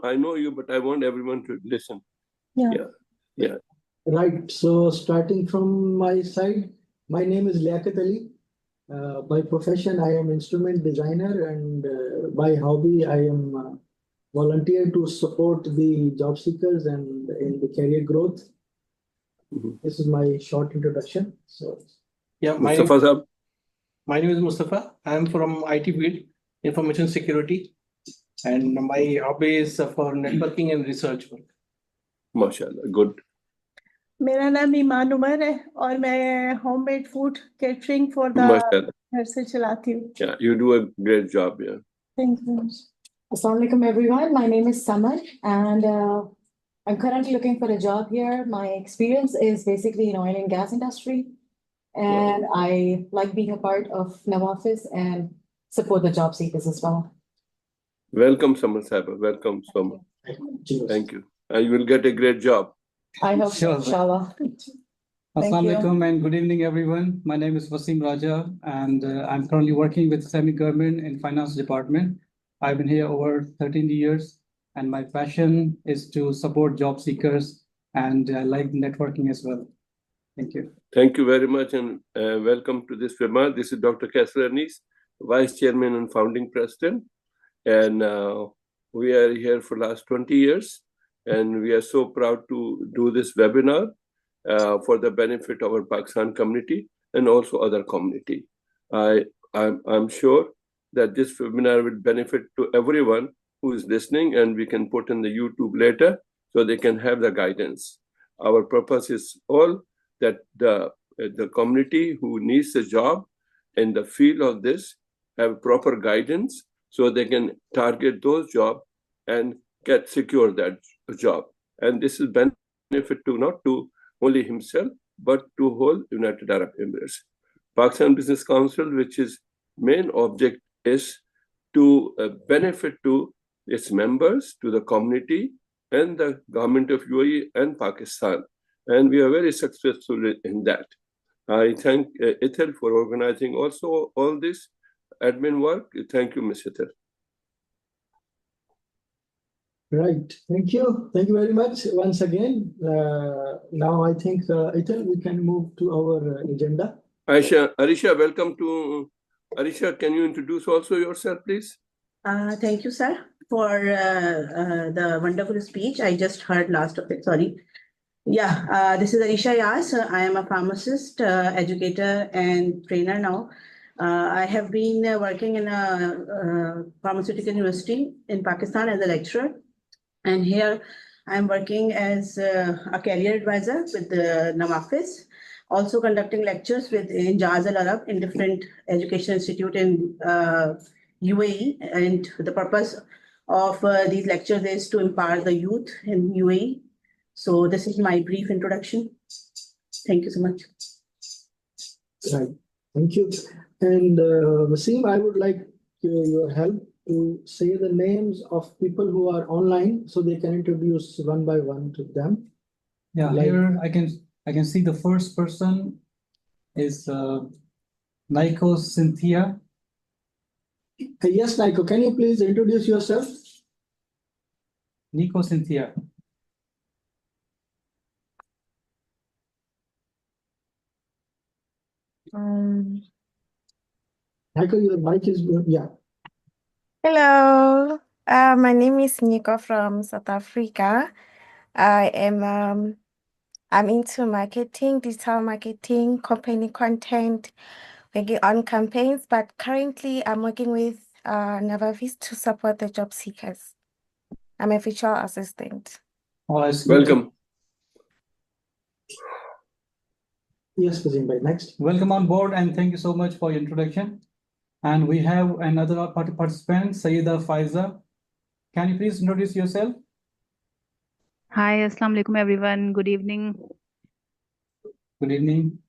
I know you, but I want everyone to listen. Yeah. Right. So starting from my side, my name is Liaquat Ali. By profession, I am instrument designer, and by hobby, I am volunteer to support the job seekers and in the career growth. This is my short introduction. So, Yeah, Mustafa my name is Mustafa. I'm from IT field, information security, and my hobby is for networking and research work. MashaAllah, good. मेरा नाम ईमान उमर है और मैं homemade food catering for the MashaAllah. घर से चलाती हूँ. Yeah, you do a great job. Yeah. Thank you. Assalamu alaikum everyone. My name is Samar and I'm currently looking for a job here. My experience is basically in oil and gas industry, and I like being a part of Nawafis and support the job seekers as well. Welcome, Samar Sahib. Welcome, Samar. Thank you. And you will get a great job. I hope so, Sure. inshallah. Assalamu alaikum and good evening, everyone. My name is Wasim Raja, and I'm currently working with semi-government in finance department. I've been here over 13 years, and my passion is to support job seekers, and I like networking as well. Thank you. Thank you very much, and welcome to this webinar. This is Dr. Kaisar Anis, Vice Chairman and Founding President, and we are here for last 20 years, and we are so proud to do this webinar for the benefit of our Pakistan community and also other community. I'm sure that this webinar will benefit to everyone who is listening, and we can put in the YouTube later so they can have the guidance. Our purpose is all that the community who needs a job in the field of this have proper guidance so they can target those jobs and get secure that job. And this is benefit to not to only himself, but to whole United Arab Emirates. Pakistan Business Council, which is main object is to benefit to its members, to the community and the government of UAE and Pakistan. And we are very successful in that. I thank Ethel for organizing also all this admin work. Thank you, Ms. Ethel. right. Thank you. Thank you very much once again. Now I think, Ethel, we can move to our agenda. Arisha, welcome to Arisha. Can you introduce also yourself, please? Thank you, sir, for the wonderful speech. I just heard last of it. Sorry. Yeah, this is Arisha Yas. I am a pharmacist, educator, and trainer now. I have been working in a pharmaceutical university in Pakistan as a lecturer. And here I'm working as a career advisor with the Nawafis, also conducting lectures with Injaz Al Arab in different education institute in UAE. And the purpose of these lectures is to empower the youth in UAE. So this is my brief introduction. Thank you so much. Right. Thank you. And Wasim, I would like your help to say the names of people who are online so they can introduce one by one to them. Yeah, here I can see the first person is Nico Cynthia. Yes, Nico, can you please introduce yourself? Nico Cynthia. Nico, your mic is, yeah. Hello, my name is Nico from South Africa. I'm into marketing, digital marketing, company content, working on campaigns, but currently I'm working with Nawafis to support the job seekers. I'm a virtual assistant. Welcome. Yes, Wasim, next. Welcome on board and thank you so much for your introduction. And we have another participant, Sayyida Faiza. Can you please introduce yourself? Hi, Assalamu alaikum everyone. Good evening. Good evening.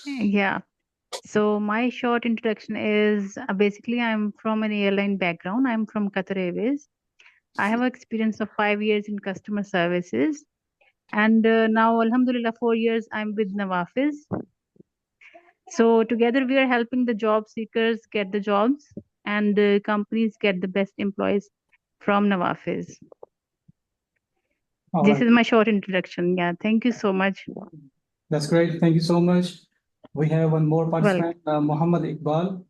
Yeah. So my short introduction is basically I'm from an airline background. I'm from Qatar Airways. I have experience of 5 years in customer services. And now, alhamdulillah, 4 years I'm with Nawafis. So together we are helping the job seekers get the jobs and the companies get the best employees. from Nawafis. All This right. is my short introduction. Yeah, thank you so much. That's great. Thank you so much. We have one more participant, Muhammad Iqbal.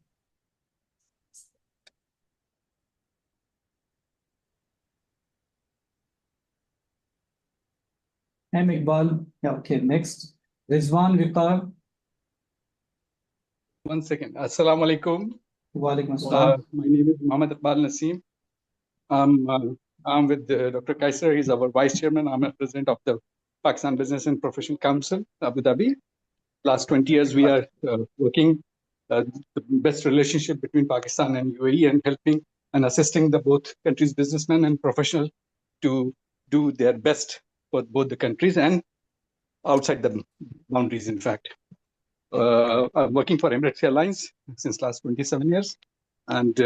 M. Iqbal. Yeah, okay, next. Rizwan Viqar. One second. Assalamu alaikum. Walaikum assalam. My name is Muhammad Iqbal Naseem. I'm with Dr. Kaiser. He's our vice chairman. I'm a president of the Pakistan Business and Professional Council, Abu Dhabi. Last 20 years, we are working the best relationship between Pakistan and UAE and helping and assisting the both countries' businessmen and professionals to do their best for both the countries and outside the boundaries, in fact. I'm working for Emirates Airlines since last 27 years and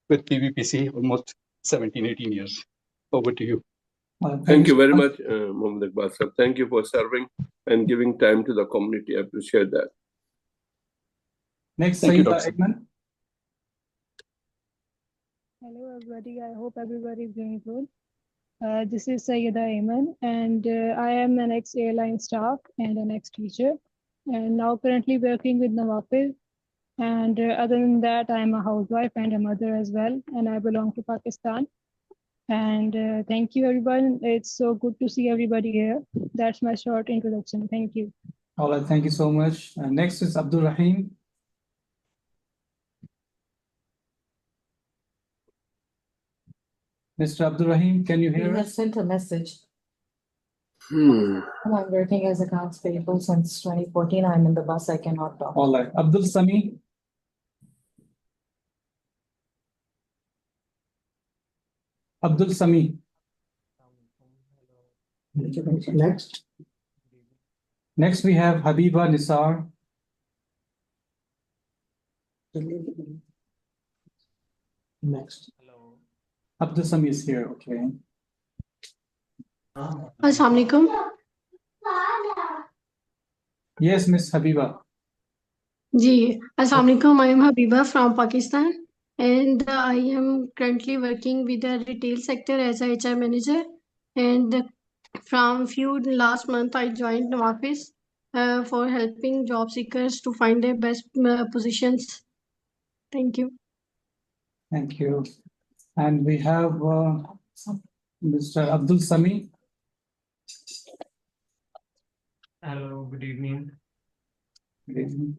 with PVPC almost 17, 18 years. Over to you. Thank you very much, Mohammed Iqbal sir. Thank you for serving and giving time to the community. I appreciate that. Next, Thank you, Sayyida Dr. Ayman. Hello, everybody. I hope everybody is doing good. This is Sayyida Ayman, and I am an ex-airline staff and an ex-teacher, and now currently working with Nawafis. And other than that, I am a housewife and a mother as well, and I belong to Pakistan. And thank you, everyone. It's so good to see everybody here. That's my short introduction. Thank you. All right, thank you so much. Next is Abdul Rahim. Mr. Abdul Rahim, can you He hear has us? sent a message. Hmm. I'm working as accounts payable since 2014. I'm in the bus. I cannot talk. All right, Abdul Sami. Abdul Sami. Next. Next, we have Habiba Nisar. Next. Abdul Sami is here, okay. Assalamu alaikum. Yes, Miss Habiba. Ji, Assalamu alaikum. I am Habiba from Pakistan, and I am currently working with the retail sector as a HR manager. And from last month, I joined Nawafis for helping job seekers to find their best positions. Thank you. Thank you. And we have Mr. Abdul Sami. Hello, good evening. Good evening.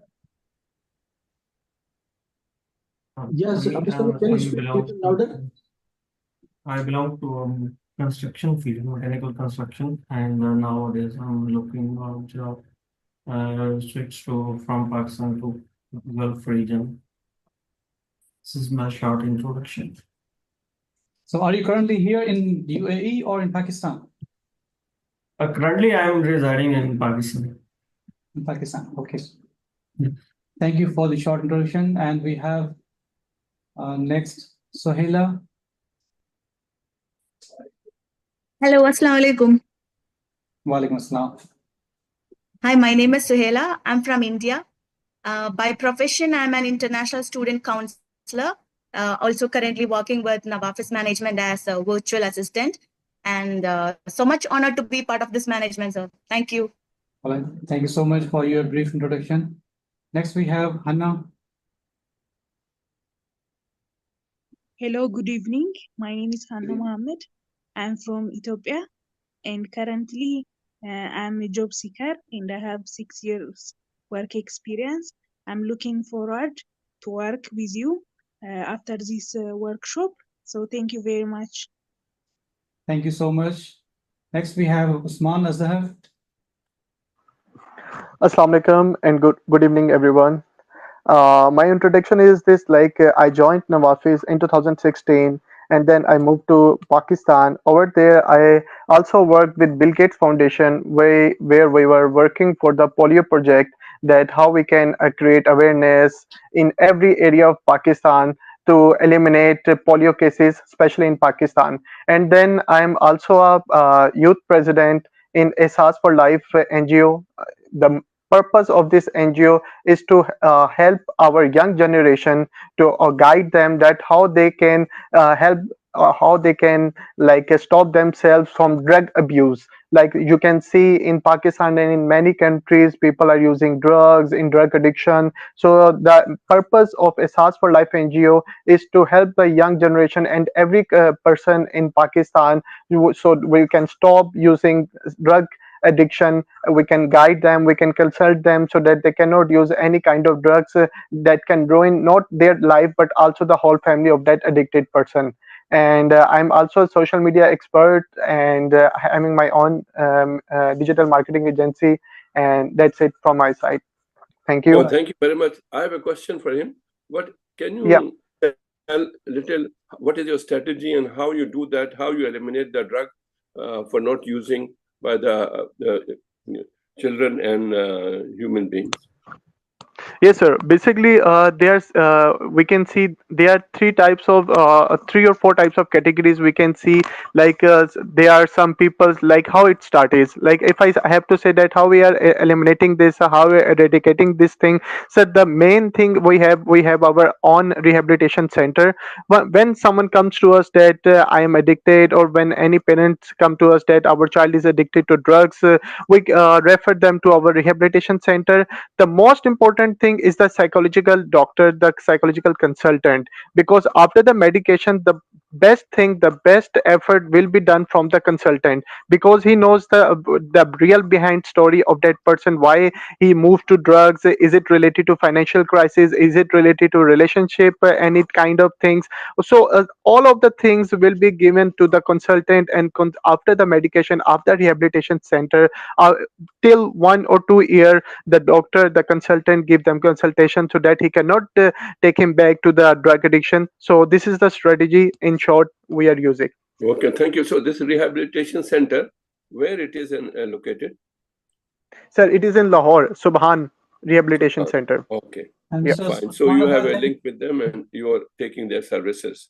Yes, I Abdul Sami, can you speak a little louder? I belong to construction field, mechanical construction, and nowadays I'm looking for a job, switch from Pakistan to Gulf region. This is my short introduction. So are you currently here in UAE or in Pakistan? Currently, I am residing in Pakistan. In Pakistan, okay. Yeah. Thank you for the short introduction. And we have next, Sohaila. Hello, Assalamu alaikum. Walaikum assalam. Hi, my name is Suhaila. I'm from India. By profession, I'm an international student counselor, also currently working with Nawafis Management as a virtual assistant. And so much honored to be part of this management, sir. Thank you. All right. Thank you so much for your brief introduction. Next, we have Hannah. Hello, good evening. My name is Hannah Mohammed. I'm from Ethiopia, and currently I'm a job seeker and I have 6 years work experience. I'm looking forward to work with you after this workshop. So thank you very much. Thank you so much. Next, we have Usman Azhar. Assalamu alaikum and good evening, everyone. My introduction is this: I joined Nawafis in 2016, and then I moved to Pakistan. Over there, I also worked with Bill Gates Foundation, where we were working for the polio project. That how we can create awareness in every area of Pakistan to eliminate polio cases, especially in Pakistan. And then I'm also a youth president in Ehsaas for Life NGO. The purpose of this NGO is to help our young generation to guide them that how they can help how they can like stop themselves from drug abuse. Like you can see in Pakistan and in many countries, people are using drugs in drug addiction. So the purpose of Ehsaas for Life NGO is to help the young generation and every person in Pakistan, so we can stop using drug addiction. We can guide them, we can consult them so that they cannot use any kind of drugs that can ruin not their life but also the whole family of that addicted person. And I'm also a social media expert, and having my own digital marketing agency. And that's it from my side. Thank you. Oh, thank you very much. I have a question for him. What can you Yeah. tell a little? What is your strategy and how you do that? How you eliminate the drug for not using by the children and human beings? Yes, sir. Basically, there's we can see there are three or four types of categories. We can see like there are some people like how it started. Like if I have to say that how we are eliminating this, how we are eradicating this thing. So the main thing we have our own rehabilitation center. When someone comes to us that I am addicted, or when any parents come to us that our child is addicted to drugs, we refer them to our rehabilitation center. The most important thing is the psychological doctor, the psychological consultant, because after the medication, the best effort will be done from the consultant, because he knows the real behind story of that person, why he moved to drugs. Is it related to financial crisis? Is it related to relationship? Any kind of things. So all of the things will be given to the consultant, and after the medication, after rehabilitation center, till 1 or 2 year, the doctor, the consultant give them consultation so that he cannot take him back to the drug addiction. So this is the strategy in short we are using. Okay, thank you. So this rehabilitation center, where it is located? Sir, it is in Lahore, Subhan Rehabilitation Center. Okay, Yeah. fine. So you have a link with them and you are taking their services.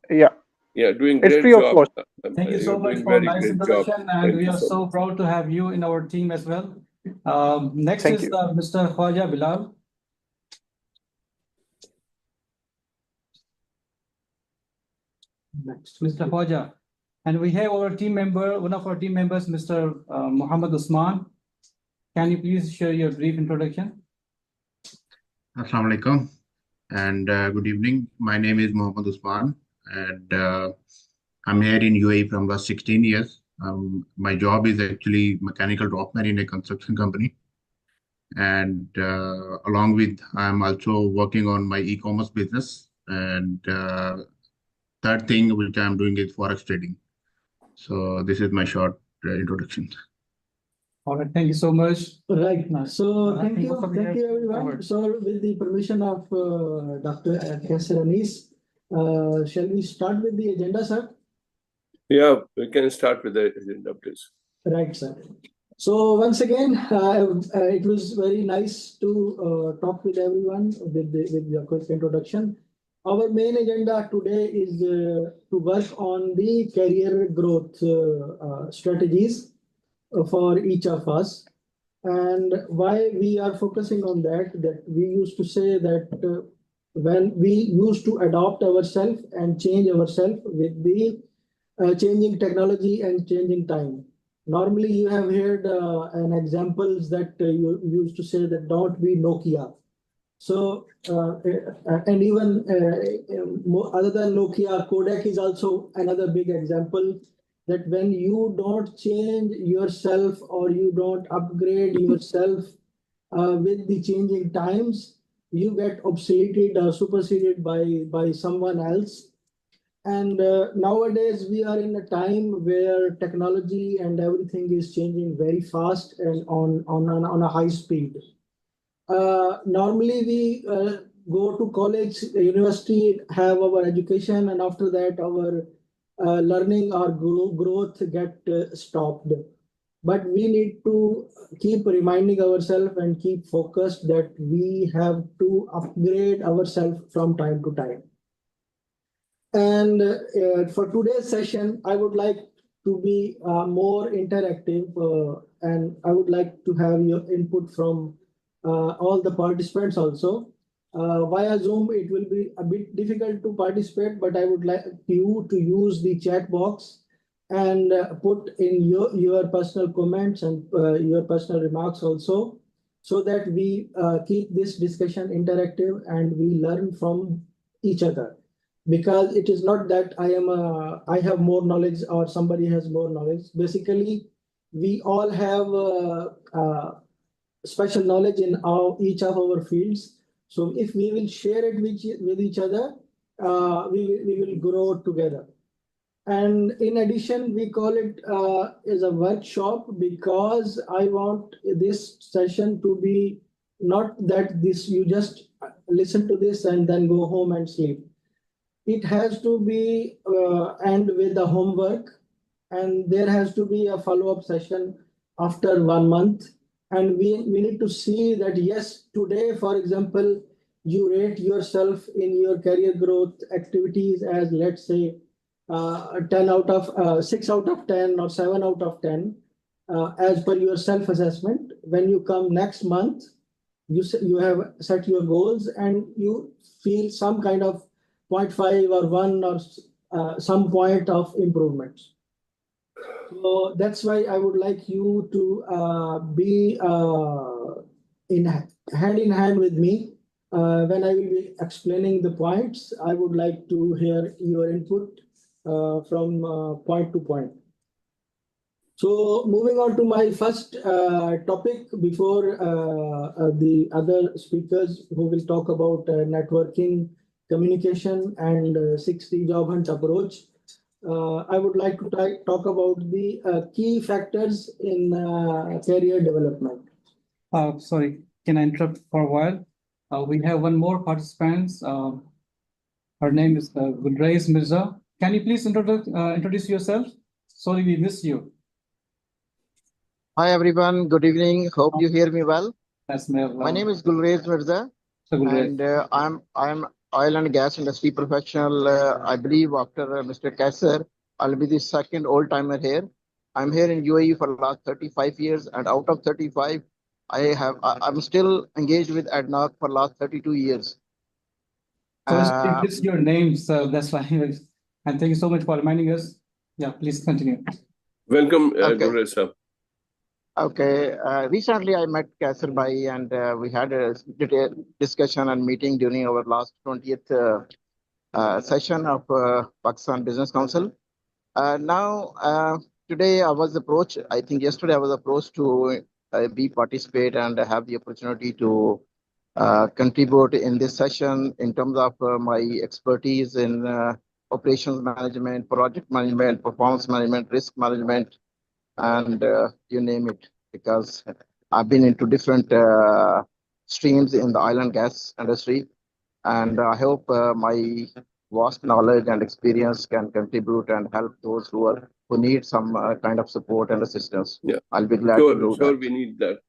Yeah. Yeah, doing It's great free of job. cost. Thank you so You're much doing for very nice great job. introduction, and Thank we you are so so much. proud to have you in our team as well. Next Thank is you. Mr. Khwaja Bilal. Next, Mr. Khwaja. And we have our team member, one of our team members, Mr. Muhammad Usman. Can you please share your brief introduction? Assalamu alaikum and good evening. My name is Muhammad Usman, and I'm here in UAE from last 16 years. My job is actually mechanical dropman in a construction company. And along with, I'm also working on my e-commerce business. And third thing which I'm doing is forex trading. So this is my short introduction. All right, thank you so much. Right. So I thank think you, most of you thank have you everyone. covered. So with the permission of Dr. Kaisar Anis, shall we start with the agenda, sir? Yeah, we can start with the agenda, please. Right, sir. So once again, it was very nice to talk with everyone with the quick introduction. Our main agenda today is to work on the career growth strategies for each of us. And why we are focusing on that we used to say that when we used to adopt ourselves and change ourselves with the changing technology and changing time. Normally, you have heard an examples that you used to say that don't be Nokia. So, and even other than Nokia, Kodak is also another big example that when you don't change yourself or you don't upgrade yourself with the changing times, you get obsoleted or superseded by someone else. And nowadays we are in a time where technology and everything is changing very fast and on a high speed. Normally we go to college, university, have our education, and after that our learning or growth get stopped. But we need to keep reminding ourselves and keep focused that we have to upgrade ourselves from time to time. And for today's session, I would like to be more interactive, and I would like to have your input from all the participants also. Via Zoom, it will be a bit difficult to participate, but I would like you to use the chat box and put in your personal comments and your personal remarks also, so that we keep this discussion interactive and we learn from each other. Because it is not that I have more knowledge or somebody has more knowledge. Basically, we all have special knowledge in each of our fields. So if we will share it with each other, we will grow together. And in addition, we call it as a workshop because I want this session to be not that you just listen to this and then go home and sleep. It has to be end with the homework, and there has to be a follow-up session after 1 month. And we need to see that, yes, today, for example, you rate yourself in your career growth activities as, let's say, 6 out of 10 or 7 out of 10 as per your self-assessment. When you come next month, you have set your goals and you feel some kind of 0.5 or 1 or some point of improvement. So that's why I would like you to be hand in hand with me when I will be explaining the points. I would like to hear your input from point to point. So moving on to my first topic before the other speakers who will talk about networking, communication, and 60 job hunt approach. I would like to talk about the key factors in career development. Sorry, can I interrupt for a while? We have one more participant. Her name is Gulraiz Mirza. Can you please introduce yourself? Sorry, we missed you. Hi everyone, good evening. Hope you hear me well. Yes, my name is Gulraiz Mirza, and I'm oil and gas industry professional. I believe after Mr. Kaiser, I'll be the second old-timer here. I'm here in UAE for the last 35 years, and out of 35, I'm still engaged with ADNOC for the last 32 years. So this is your name, so that's why. And thank you so much for reminding us. Yeah, please continue. Welcome, Gulraiz sir. Okay. Recently, I met Kaiser Bhai and we had a detailed discussion and meeting during our last 20th session of Pakistan Business Council. Today I was approached, I think yesterday I was approached to participate and have the opportunity to contribute in this session in terms of my expertise in operations management, project management, performance management, risk management, and you name it, because I've been into different streams in the oil and gas industry, and I hope my vast knowledge and experience can contribute and help those who need some kind of support and assistance. Yeah, I'll be glad to do sure, that. we need that.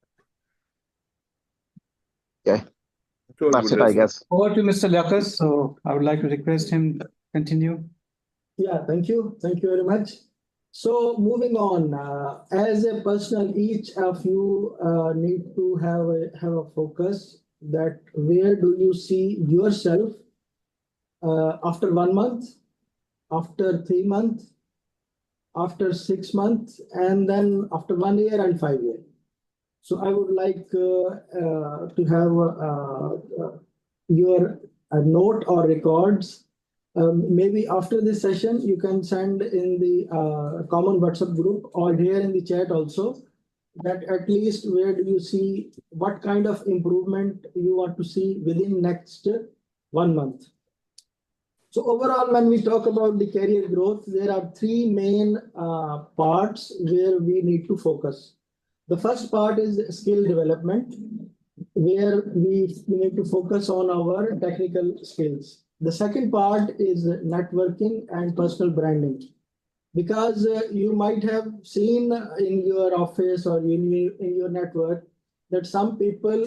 Okay, sure, that's it, I guess. Over to Mr. Liaquat, so I would like to request him to continue. Yeah, thank you very much. So moving on, as a personal, each of you need to have a focus that where do you see yourself after 1 month, after 3 months, after 6 months, and then after 1 year and 5 years. So I would like to have your note or records. Maybe after this session, you can send in the common WhatsApp group or here in the chat also, that at least where do you see what kind of improvement you want to see within next 1 month. So overall, when we talk about the career growth, there are 3 main parts where we need to focus. The first part is skill development, where we need to focus on our technical skills. The second part is networking and personal branding, because you might have seen in your office or in your network that some people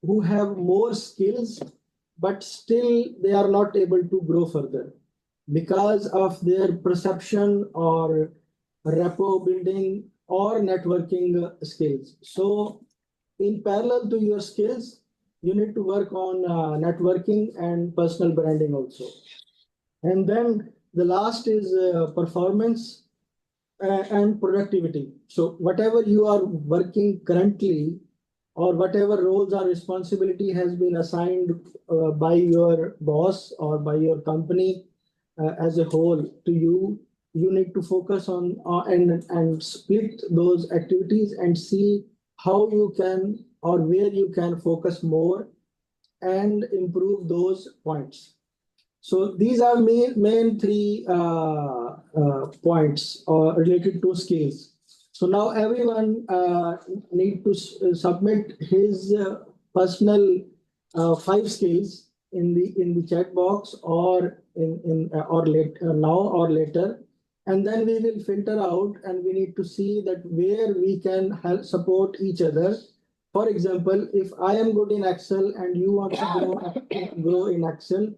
who have more skills, but still they are not able to grow further because of their perception or rapport building or networking skills. So in parallel to your skills, you need to work on networking and personal branding also. And then the last is performance and productivity. So whatever you are working currently, or whatever roles or responsibility has been assigned by your boss or by your company as a whole to you, you need to focus on and split those activities and see how you can or where you can focus more and improve those points. So these are main three points related to skills. So now everyone need to submit his personal 5 skills in the chat box or or later now or later, and then we will filter out and we need to see that where we can help support each other. For example, if I am good in Excel and you want to grow in Excel,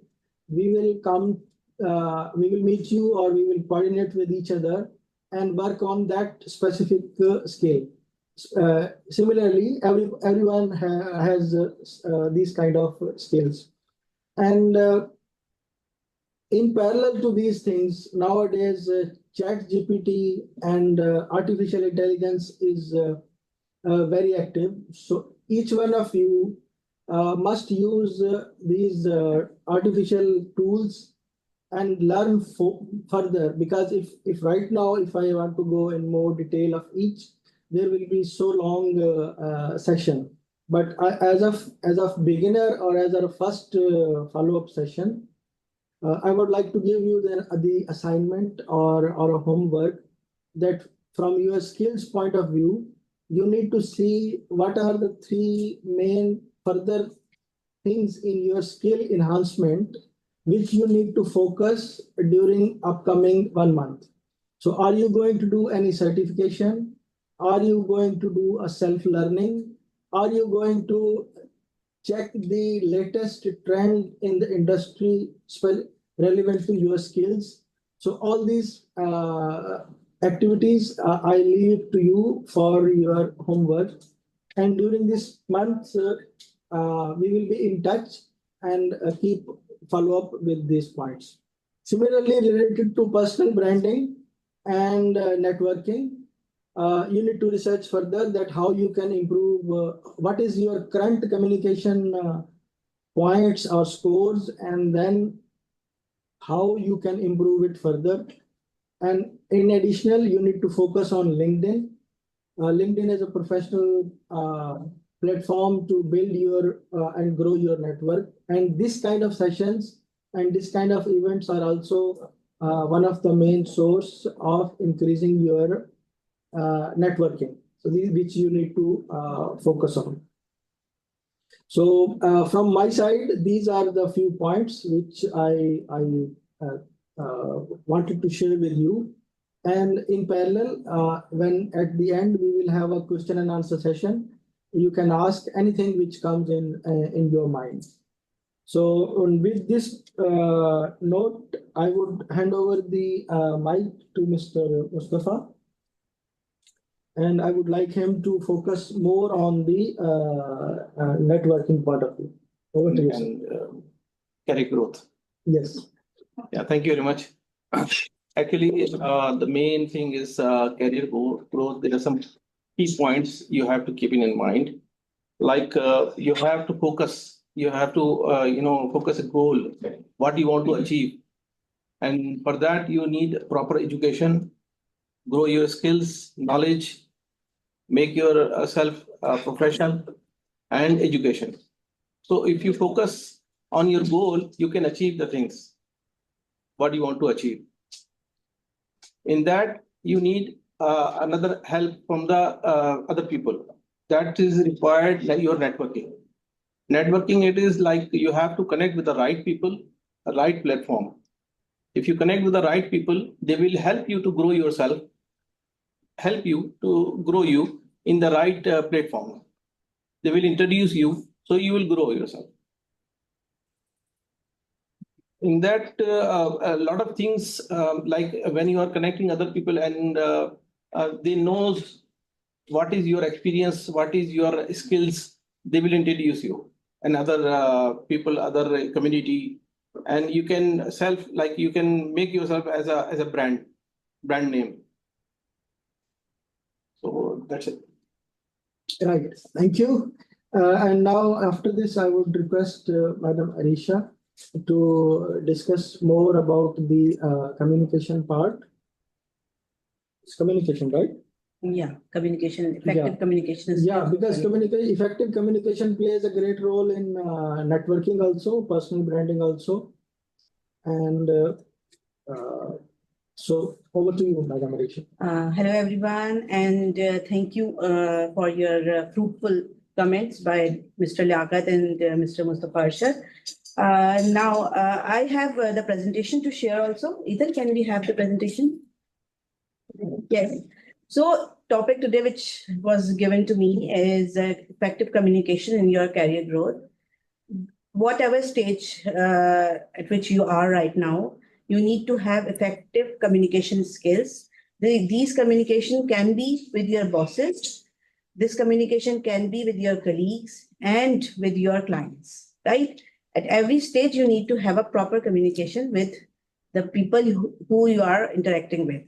we will meet you or we will coordinate with each other and work on that specific skill. Similarly, everyone has these kind of skills. And in parallel to these things, nowadays, ChatGPT and artificial intelligence is very active. So each one of you must use these artificial tools and learn further, because if right now, if I want to go in more detail of each, there will be so long session. But as of beginner or as our first follow-up session, I would like to give you the assignment or a homework that from your skills point of view, you need to see what are the 3 main further things in your skill enhancement which you need to focus during upcoming 1 month. So are you going to do any certification? Are you going to do a self-learning? Are you going to check the latest trend in the industry relevant to your skills? So all these activities, I leave it to you for your homework. And during this month, we will be in touch and keep follow up with these points. Similarly, related to personal branding and networking, you need to research further that how you can improve, what is your current communication points or scores, and then how you can improve it further. And in addition, you need to focus on LinkedIn. LinkedIn is a professional platform to build your and grow your network. And this kind of sessions and this kind of events are also one of the main source of increasing your networking. So these which you need to focus on. So from my side, these are the few points which I wanted to share with you. And in parallel, when at the end we will have a question and answer session, you can ask anything which comes in your mind. So with this note, I would hand over the mic to Mr. Mustafa. And I would like him to focus more on the networking part of it. Over to you, sir. Career growth. Yes. Yeah, thank you very much. Actually, the main thing is career growth. There are some key points you have to keep in mind. Like you have to focus. You have to focus a goal. What you want to achieve, and for that you need proper education. Grow your skills, knowledge, make yourself professional, and education. So if you focus on your goal, you can achieve the things what you want to achieve. In that, you need another help from the other people. That is required, like your networking. Networking, it is like you have to connect with the right people, the right platform. If you connect with the right people, they will help you to grow yourself, help you to grow you in the right platform. They will introduce you, so you will grow yourself. In that, a lot of things, like when you are connecting other people and they knows what is your experience, what is your skills, they will introduce you. and other people, other community, and you can you can make yourself as a brand name. So that's it. Right. Thank you. And now after this, I would request Madam Arisha to discuss more about the communication part. It's communication, right? Yeah, communication, effective Yeah. communication is. Yeah, because effective communication plays a great role in networking also, personal branding also. And so over to you, Madam Arisha. Hello, everyone, and thank you for your fruitful comments by Mr. Liaquat and Mr. Mustafa Arshad. Now, I have the presentation to share also. Ethan, can we have the presentation? Yes. So, topic today which was given to me is effective communication in your career growth. Whatever stage at which you are right now, you need to have effective communication skills. These communication can be with your bosses. This communication can be with your colleagues and with your clients, right? At every stage, you need to have a proper communication with the people who you are interacting with.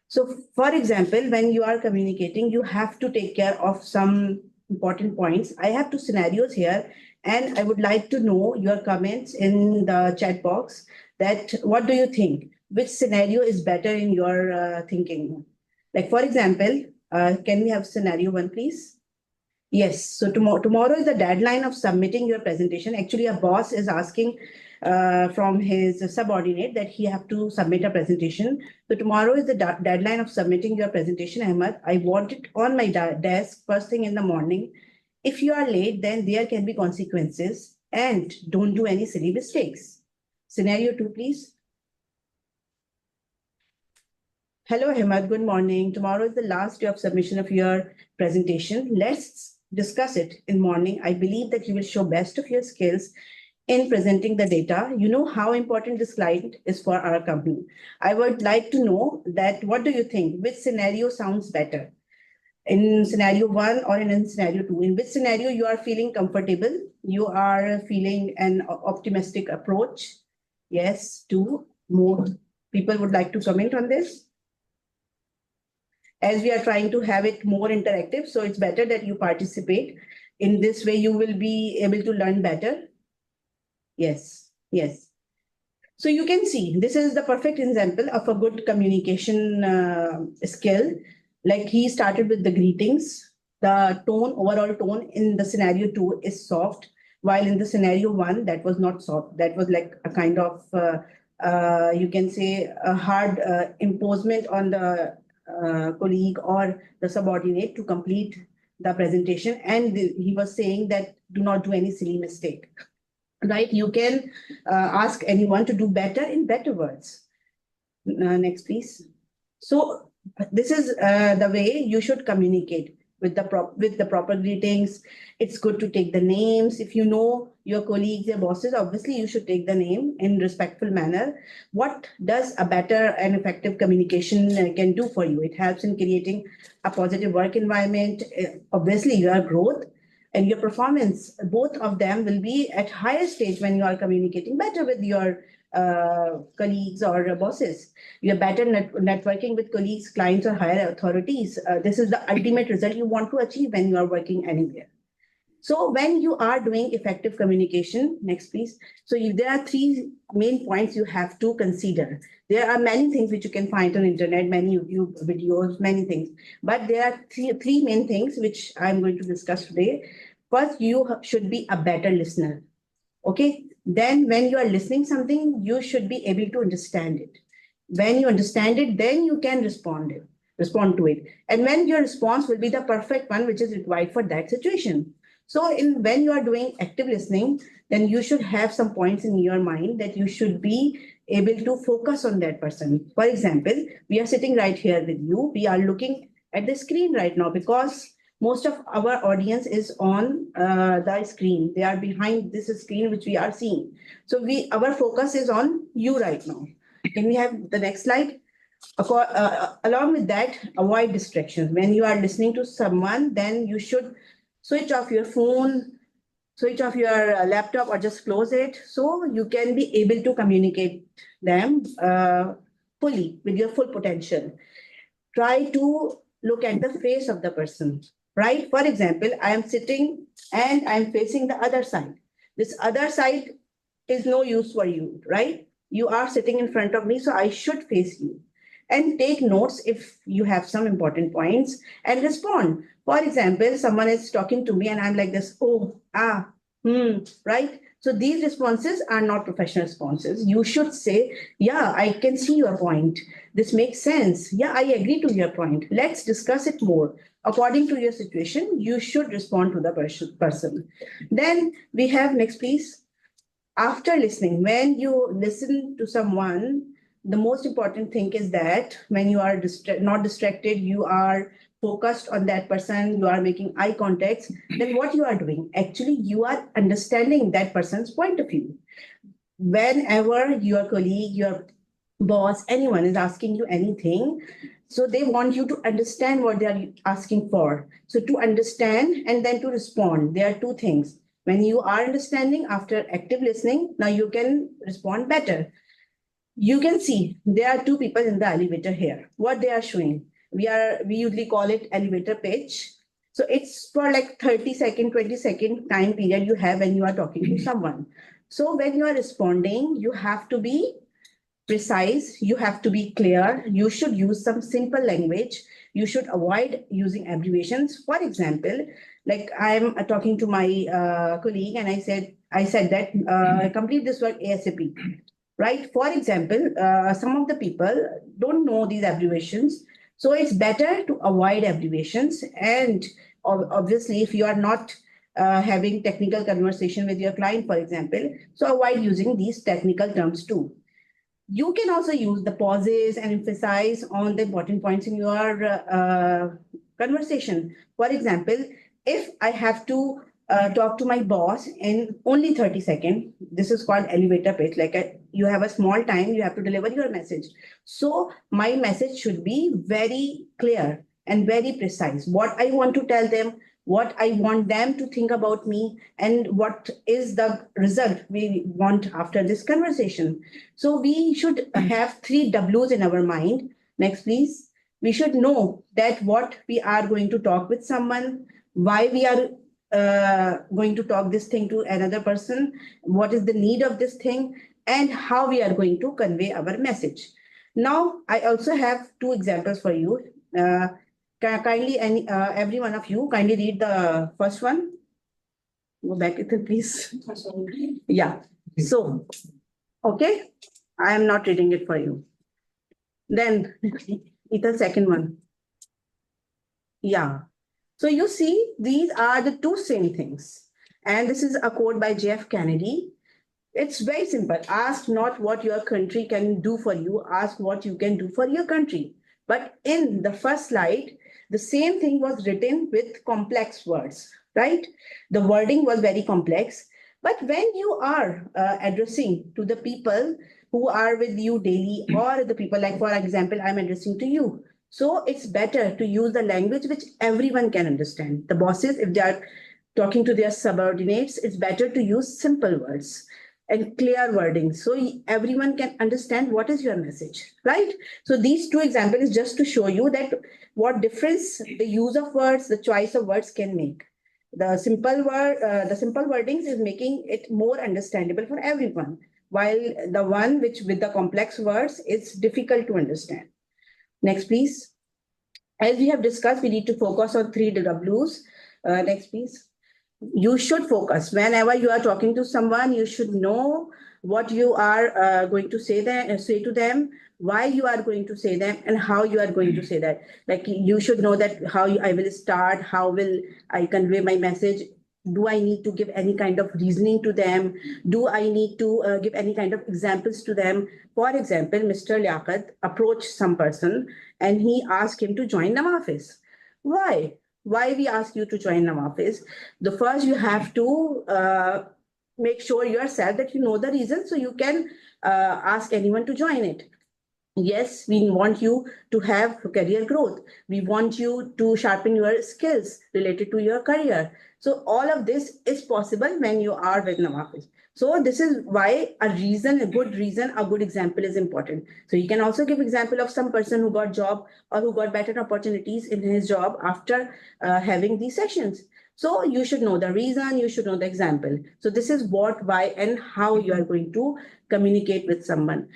So, for example, when you are communicating, you have to take care of some important points. I have two scenarios here, and I would like to know your comments in the chat box that what do you think? Which scenario is better in your thinking? Like, for example, can we have scenario one, please? Yes. So tomorrow is the deadline of submitting your presentation. Actually, a boss is asking from his subordinate that he have to submit a presentation. So tomorrow is the deadline of submitting your presentation, Ahmed. I want it on my desk first thing in the morning. If you are late, then there can be consequences, and don't do any silly mistakes. Scenario 2, please. Hello, Ahmed. Good morning. Tomorrow is the last day of submission of your presentation. Let's discuss it in morning. I believe that you will show best of your skills in presenting the data. You know how important this slide is for our company. I would like to know that what do you think? Which scenario sounds better? In scenario 1 or in scenario 2? In which scenario you are feeling comfortable? You are feeling an optimistic approach? Yes, 2. More people would like to comment on this. As we are trying to have it more interactive, so it's better that you participate. In this way, you will be able to learn better. Yes, yes. So you can see, this is the perfect example of a good communication skill. Like he started with the greetings. The tone, overall tone in the scenario 2 is soft, while in the scenario 1, that was not soft. That was like a kind of, you can say, a hard imposement on the colleague or the subordinate to complete the presentation. And he was saying that do not do any silly mistake. Right? You can ask anyone to do better in better words. Next, please. So this is the way you should communicate with the proper greetings. It's good to take the names. If you know your colleagues, your bosses, obviously you should take the name in respectful manner. What does a better and effective communication can do for you? It helps in creating a positive work environment. Obviously, your growth and your performance, both of them will be at higher stage when you are communicating better with your colleagues or bosses. You're better networking with colleagues, clients, or higher authorities. This is the ultimate result you want to achieve when you are working anywhere. So when you are doing effective communication, next please. So there are 3 main points you have to consider. There are many things which you can find on internet, many YouTube videos, many things. But there are three main things which I'm going to discuss today. First, you should be a better listener. Okay. Then when you are listening something, you should be able to understand it. When you understand it, then you can respond to it. And when your response will be the perfect one, which is required for that situation. So when you are doing active listening, then you should have some points in your mind that you should be able to focus on that person. For example, we are sitting right here with you. We are looking at the screen right now because most of our audience is on the screen. They are behind this screen, which we are seeing. So our focus is on you right now. Can we have the next slide? Along with that, avoid distractions. When you are listening to someone, then you should switch off your phone, switch off your laptop or just close it so you can be able to communicate them fully with your full potential. Try to look at the face of the person, right? For example, I am sitting and I'm facing the other side. This other side is no use for you, right? You are sitting in front of me, so I should face you. And take notes if you have some important points and respond. For example, someone is talking to me and I'm like this, oh, right? So these responses are not professional responses. You should say, yeah, I can see your point. This makes sense. Yeah, I agree to your point. Let's discuss it more. According to your situation, you should respond to the person. Then we have next, please. After listening, when you listen to someone, the most important thing is that when you are not distracted, you are focused on that person, you are making eye contact, then what you are doing? Actually, you are understanding that person's point of view. Whenever your colleague, your boss, anyone is asking you anything, so they want you to understand what they are asking for. So to understand and then to respond, there are two things. When you are understanding after active listening, now you can respond better. You can see there are two people in the elevator here. What they are showing, we usually call it elevator pitch. So it's for like 30-second, 20-second time period you have when you are talking to someone. So when you are responding, you have to be precise, you have to be clear, you should use some simple language, you should avoid using abbreviations. For example, like I'm talking to my colleague and I said that complete this work ASAP, right? For example, some of the people don't know these abbreviations, so it's better to avoid abbreviations. And obviously, if you are not having technical conversation with your client, for example, so avoid using these technical terms too. You can also use the pauses and emphasize on the important points in your conversation. For example, if I have to talk to my boss in only 30 seconds, this is called elevator pitch. Like you have a small time, you have to deliver your message. So my message should be very clear and very precise. What I want to tell them, what I want them to think about me, and what is the result we want after this conversation. So we should have 3 W's in our mind. Next, please. We should know that what we are going to talk with someone, why we are going to talk this thing to another person, what is the need of this thing, and how we are going to convey our message. Now, I also have 2 examples for you. Kindly, every one of you, kindly read the first one. Go back, Ethan, please. Yeah. So, okay, I am not reading it for you. Then, Ethan, second one. Yeah. So you see, these are the 2 same things. And this is a quote by J.F. Kennedy. It's very simple. Ask not what your country can do for you. Ask what you can do for your country. But in the first slide, the same thing was written with complex words, right? The wording was very complex. But when you are addressing to the people who are with you daily, or the people like, for example, I'm addressing to you. So it's better to use the language which everyone can understand. The bosses, if they are talking to their subordinates, it's better to use simple words and clear wording so everyone can understand what is your message, right? So these 2 examples just to show you that what difference the use of words, the choice of words can make. The simple wordings is making it more understandable for everyone, while the one which with the complex words is difficult to understand. Next, please. As we have discussed, we need to focus on 3 W's. Next, please. You should focus. Whenever you are talking to someone, you should know what you are going to say to them, why you are going to say them, and how you are going to say that. Like you should know that how I will start, how will I convey my message. Do I need to give any kind of reasoning to them? Do I need to give any kind of examples to them? For example, Mr. Liaquat approached some person and he asked him to join Nawafis. Why? Why we ask you to join Nawafis? The first, you have to make sure yourself that you know the reason so you can ask anyone to join it. Yes, we want you to have career growth. We want you to sharpen your skills related to your career. So all of this is possible when you are with Nawafis. So this is why a good reason, a good example is important. So you can also give example of some person who got job or who got better opportunities in his job after having these sessions. So you should know the reason, you should know the example. So this is what, why, and how you are going to communicate with someone.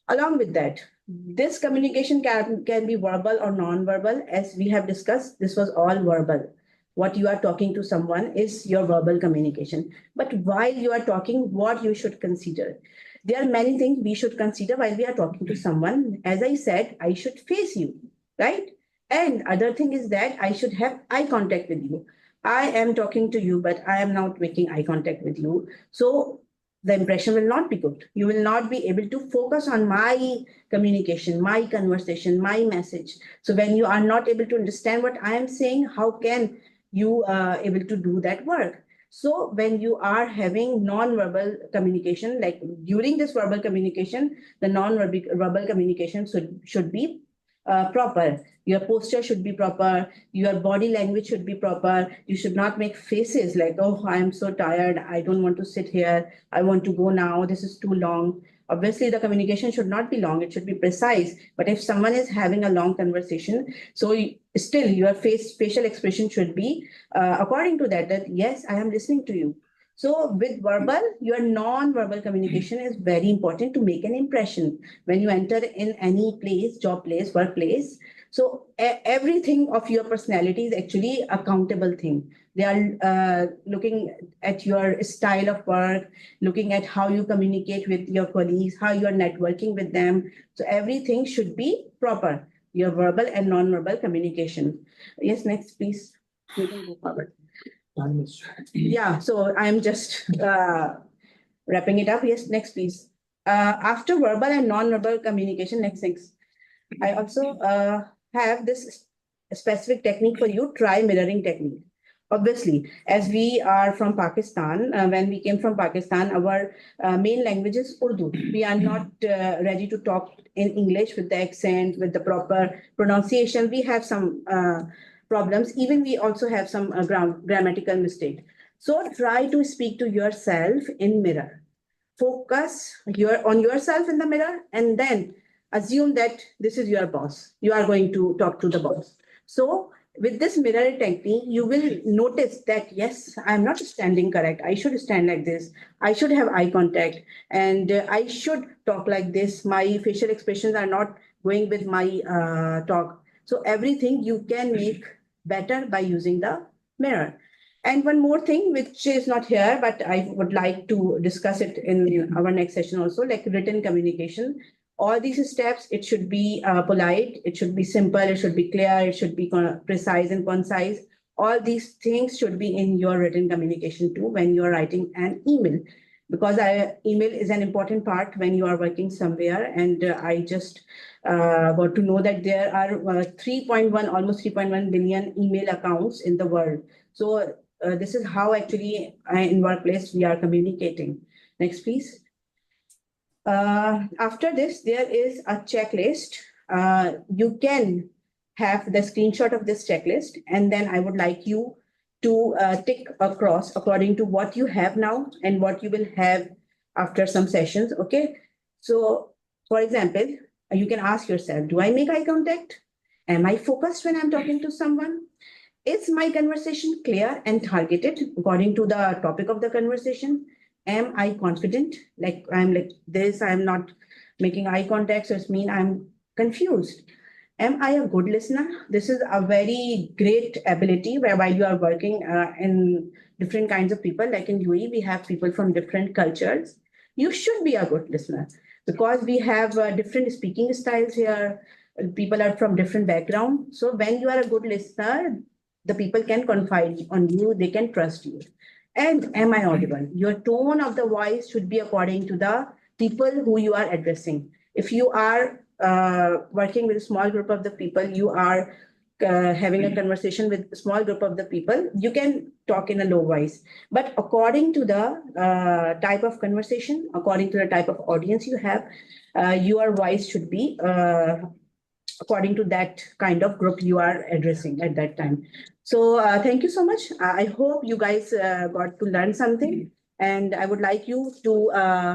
Along with that, this communication can be verbal or non-verbal. As we have discussed, this was all verbal. What you are talking to someone is your verbal communication. But while you are talking, what you should consider? There are many things we should consider while we are talking to someone. As I said, I should face you, right? And other thing is that I should have eye contact with you. I am talking to you, but I am not making eye contact with you. So the impression will not be good. You will not be able to focus on my communication, my conversation, my message. So when you are not able to understand what I am saying, how can you able to do that work? So when you are having non-verbal communication, like during this verbal communication, the non-verbal communication should be proper. Your posture should be proper. Your body language should be proper. You should not make faces like, oh, I am so tired. I don't want to sit here. I want to go now. This is too long. Obviously, the communication should not be long. It should be precise. But if someone is having a long conversation, so still your facial expression should be according to that, yes, I am listening to you. So with verbal, your non-verbal communication is very important to make an impression when you enter in any place, job place, workplace. So everything of your personality is actually a countable thing. They are looking at your style of work, looking at how you communicate with your colleagues, how you are networking with them. So everything should be proper, your verbal and non-verbal communication. Yes, next, please. You can go forward. Yeah, so I'm just wrapping it up. Yes, next, please. After verbal and non-verbal communication, next things. I also have this specific technique for you, try mirroring technique. Obviously, as we are from Pakistan, when we came from Pakistan, our main language is Urdu. We are not ready to talk in English with the accent, with the proper pronunciation. We have some problems. Even we also have some grammatical mistake. So try to speak to yourself in mirror. Focus on yourself in the mirror, and then assume that this is your boss. You are going to talk to the boss. So with this mirror technique, you will notice that, yes, I'm not standing correct. I should stand like this. I should have eye contact, and I should talk like this. My facial expressions are not going with my talk. So everything you can make better by using the mirror. And one more thing, which is not here, but I would like to discuss it in our next session also, like written communication. All these steps, it should be polite, it should be simple, it should be clear, it should be precise and concise. All these things should be in your written communication too when you are writing an email. Because email is an important part when you are working somewhere. And I just got to know that there are almost 3.1 billion email accounts in the world. So this is how actually in workplace we are communicating. Next, please. After this, there is a checklist. You can have the screenshot of this checklist, and then I would like you to tick across according to what you have now and what you will have after some sessions. Okay. So, for example, you can ask yourself, do I make eye contact? Am I focused when I'm talking to someone? Is my conversation clear and targeted according to the topic of the conversation? Am I confident? Like I'm like this, I'm not making eye contact, so it means I'm confused. Am I a good listener? This is a very great ability whereby you are working in different kinds of people. Like in UAE, we have people from different cultures. You should be a good listener because we have different speaking styles here. People are from different backgrounds. So when you are a good listener, the people can confide on you, they can trust you. And am I audible? Your tone of the voice should be according to the people who you are addressing. If you are working with a small group of the people, you are having a conversation with a small group of the people, you can talk in a low voice. But according to the type of conversation, according to the type of audience you have, your voice should be according to that kind of group you are addressing at that time. So thank you so much. I hope you guys got to learn something. And I would like you to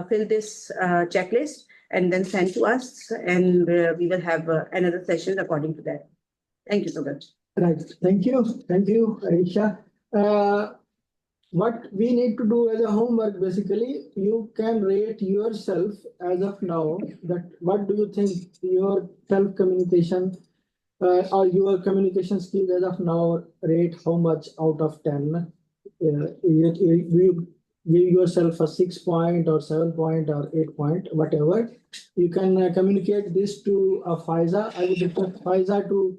fill this checklist and then send to us. And we will have another session according to that. Thank you so much. Right. Thank you. Thank you, Aisha. What we need to do as a homework, basically, you can rate yourself as of now that what do you think your self-communication or your communication skills as of now rate how much out of 10? You give yourself a 6 point or 7 point or 8 point, whatever. You can communicate this to Faiza. I would request Faiza to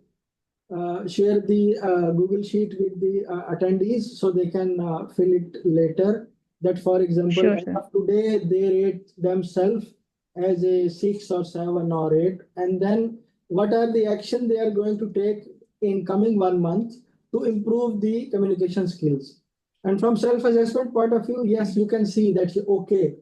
share the Google Sheet with the attendees so they can fill it later. That, for example, Sure, as sir. of today, they rate themselves as a 6 or 7 or 8. And then what are the action they are going to take in coming 1 month to improve the communication skills? And from self-assessment point of view, yes, you can see that, okay,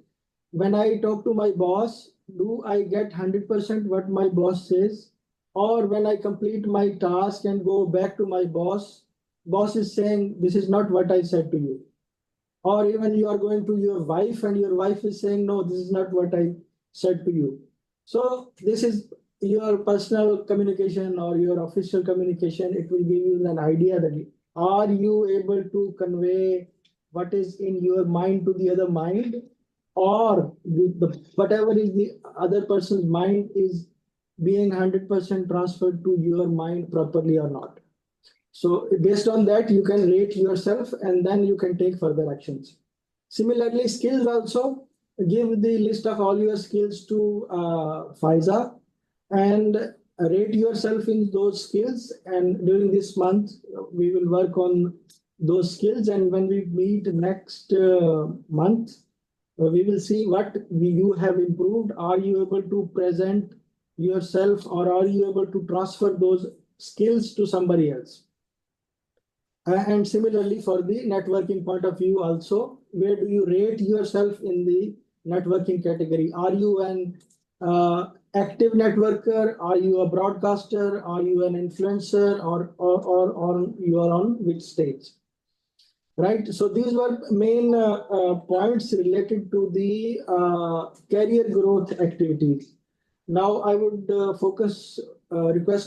when I talk to my boss, do I get 100% what my boss says? Or when I complete my task and go back to my boss is saying, this is not what I said to you. Or even you are going to your wife and your wife is saying, no, this is not what I said to you. So this is your personal communication or your official communication. It will give you an idea that are you able to convey what is in your mind to the other mind, or whatever is the other person's mind is being 100% transferred to your mind properly or not. So based on that, you can rate yourself and then you can take further actions. Similarly, skills also, give the list of all your skills to Faiza and rate yourself in those skills. And during this month, we will work on those skills. And when we meet next month, we will see what you have improved. Are you able to present yourself or are you able to transfer those skills to somebody else? And similarly, for the networking point of view also, where do you rate yourself in the networking category? Are you an active networker? Are you a broadcaster? Are you an influencer? Or you are on which stage? Right. So these were main points related to the career growth activities. Now I would request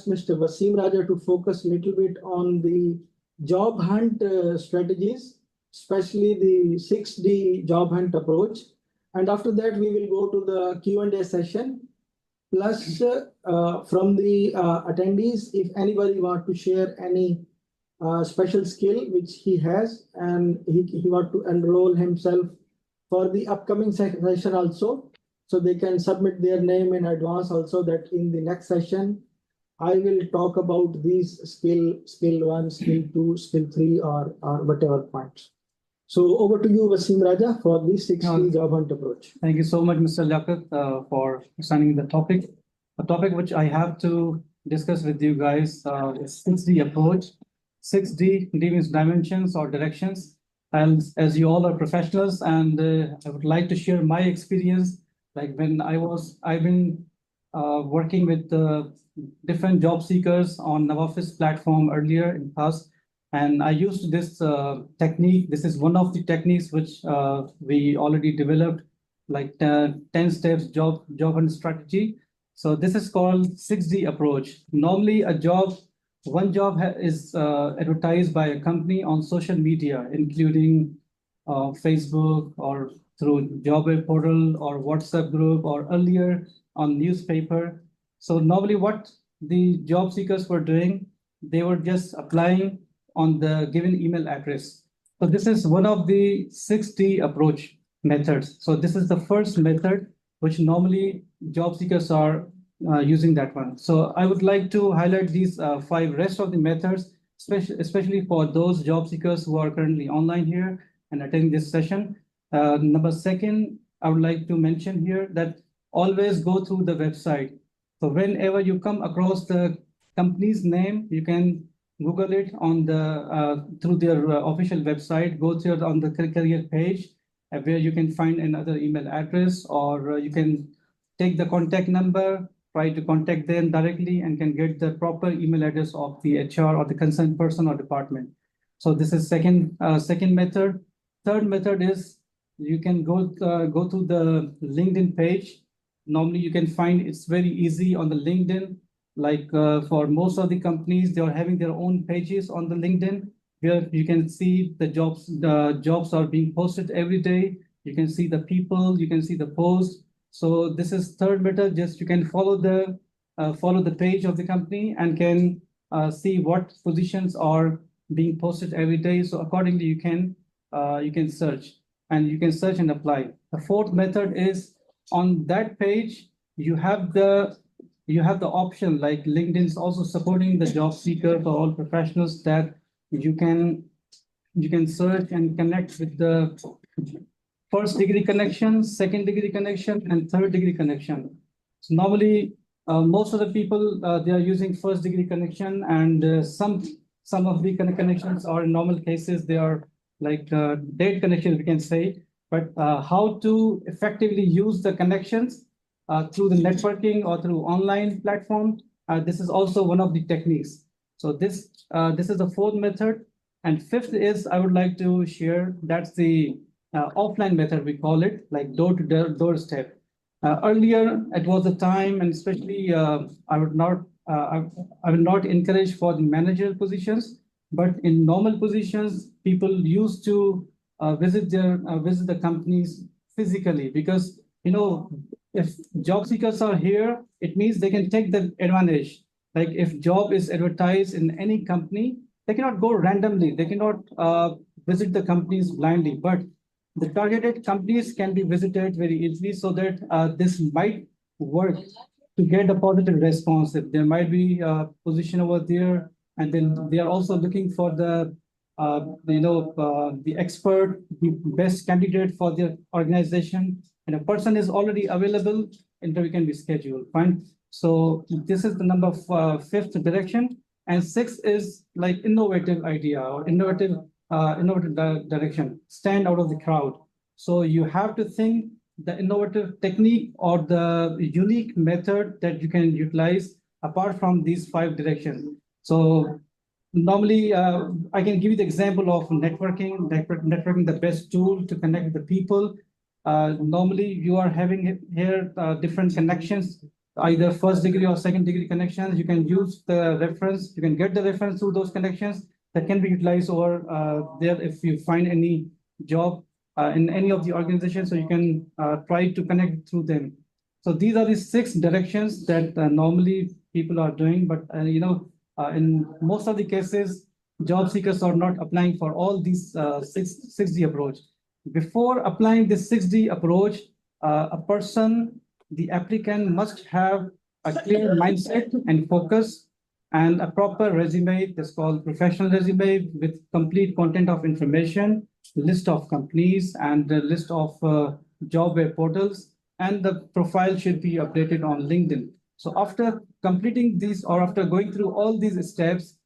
Mr. Wasim Raja to focus a little bit on the job hunt strategies, especially the 6D job hunt approach. And after that, we will go to the Q&A session. Plus, from the attendees, if anybody wants to share any special skill which he has and he want to enroll himself for the upcoming session also, so they can submit their name in advance also, that in the next session, I will talk about these skill 1, skill 2, skill 3 or whatever points. So over to you, Wasim Raja, for the 6D job hunt approach. Thank you so much, Mr. Liaquat, for assigning the topic. A topic which I have to discuss with you guys is 6D approach. 6D means dimensions or directions. And as you all are professionals, and I would like to share my experience. Like when I've been working with different job seekers on Nawafis platform earlier in past, and I used this technique. This is one of the techniques which we already developed, like 10 steps job hunt strategy. So this is called 6D approach. Normally, one job is advertised by a company on social media, including Facebook or through job web portal or WhatsApp group or earlier on newspaper. So normally what the job seekers were doing, they were just applying on the given email address. So this is one of the 6D approach methods. So this is the first method which normally job seekers are using that one. So I would like to highlight these 5 rest of the methods, especially for those job seekers who are currently online here and attending this session. Number 2, I would like to mention here that always go through the website. So whenever you come across the company's name, you can Google it on the through their official website. Go to on the career page where you can find another email address, or you can take the contact number, try to contact them directly, and can get the proper email address of the HR or the concerned person or department. So this is second method. Third method is you can go to the LinkedIn page. Normally you can find it's very easy on the LinkedIn. Like for most of the companies, they are having their own pages on the LinkedIn where you can see the jobs. The jobs are being posted every day. You can see the people. You can see the posts. So this is third method. Just you can follow the page of the company and can see what positions are being posted every day. So accordingly, you can search and apply. The fourth method is on that page you have the option, like LinkedIn is also supporting the job seeker for all professionals, that you can search and connect with the first degree connection, second degree connection, and third degree connection. So normally, most of the people they are using first degree connection, and some of the connections are in normal cases they are like dead connections, we can say. But how to effectively use the connections through the networking or through online platform, this is also one of the techniques. So this is the fourth method. And fifth is I would like to share, that's the offline method, we call it, like doorstep. Earlier, it was a time, and especially I will not encourage for the managerial positions, but in normal positions, people used to visit the companies physically, because if job seekers are here, it means they can take the advantage. Like if job is advertised in any company, they cannot go randomly. They cannot visit the companies blindly, but the targeted companies can be visited very easily, so that this might work to get a positive response. If there might be a position over there, and then they are also looking for the expert, the best candidate for their organization, and a person is already available, interview can be scheduled. Fine. So this is the number fifth direction, and sixth is like innovative idea or innovative direction. Stand out of the crowd. So you have to think the innovative technique or the unique method that you can utilize apart from these five directions. So normally, I can give you the example of networking, the best tool to connect the people. Normally, you are having here different connections, either first degree or second degree connections. You can use the reference, you can get the reference through those connections that can be utilized over there if you find any job in any of the organizations, so you can try to connect through them. So these are the 6 directions that normally people are doing, but in most of the cases, job seekers are not applying for all these 6D approach. Before applying this 6D approach, the applicant must have a clear mindset and focus, and a proper resume that's called professional resume with complete content of information, list of companies, and the list of job web portals, and the profile should be updated on LinkedIn. So after completing these, or after going through all these steps,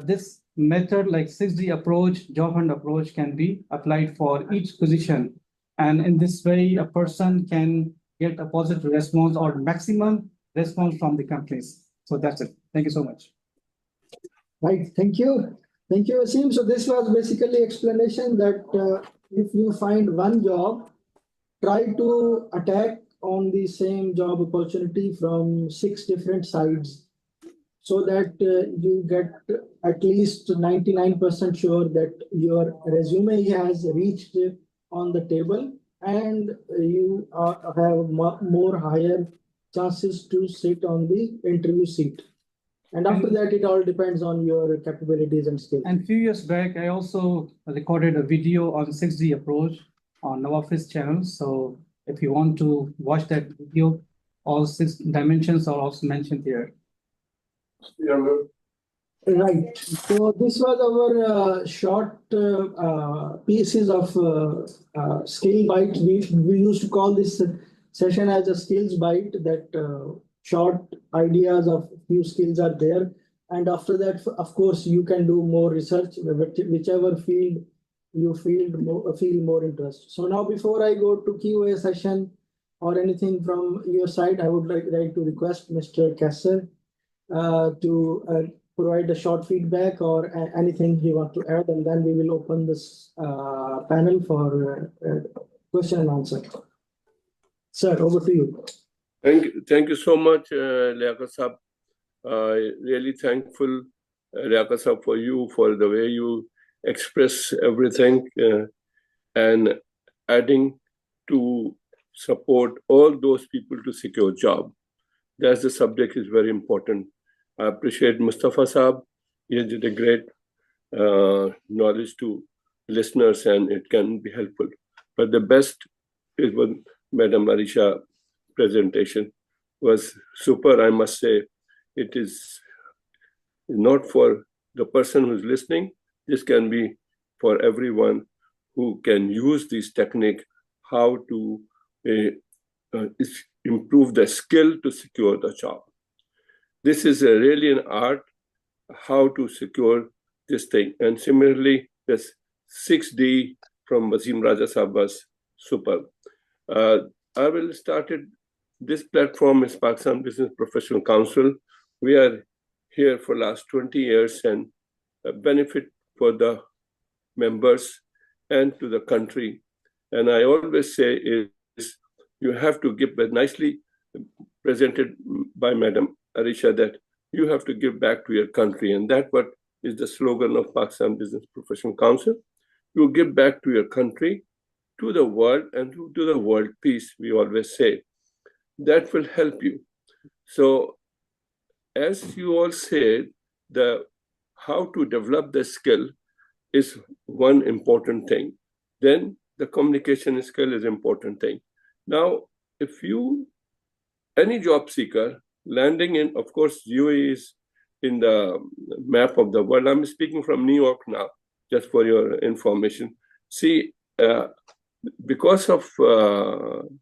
this method like 6D approach, job hunt approach, can be applied for each position. And in this way, a person can get a positive response or maximum response from the companies. So that's it. Thank you so much. Right. Thank you. Thank you, Wasim. So this was basically explanation that if you find one job, try to attack on the same job opportunity from 6 different sides, so that you get at least 99% sure that your resume has reached on the table, and you have more higher chances to sit on the interview seat. And after that, it all depends on your capabilities and skills. And a few years back, I also recorded a video on 6D approach on Nawafis channel. So if you want to watch that video, all 6 dimensions are also mentioned here. Right. So this was our short pieces of skill bite. We used to call this session as a skills bite, that short ideas of few skills are there. And after that, of course, you can do more research, whichever field you feel more interest. So now, before I go to Q&A session or anything from your side, I would like to request Mr. Kasser to provide a short feedback or anything you want to add, and then we will open this panel for question and answer. Sir, over to you. Thank you so much, Liaquat Sahab. Really thankful, Liaquat Sahab, for you, for the way you express everything and adding to support all those people to secure job. That's the subject is very important. I appreciate Mustafa Sahab. He did a great knowledge to listeners and it can be helpful. But the best is what Madam Arisha presentation was super. I must say it is not for the person who's listening. This can be for everyone who can use this technique, how to improve the skill to secure the job. This is really an art, how to secure this thing. And similarly, this 6D from Wasim Raja Sahab was super. I will start it. This platform is Pakistan Business Professional Council. We are here for last 20 years and benefit for the members and to the country. And I always say is you have to give, but nicely presented by Madam Arisha, that you have to give back to your country. And that what is the slogan of Pakistan Business Professional Council. You give back to your country, to the world, and to the world peace, we always say. That will help you. So as you all said, how to develop the skill is one important thing. Then the communication skill is important thing. Now, if any job seeker landing in, of course, UAE is in the map of the world. I'm speaking from New York now, just for your information. See, because of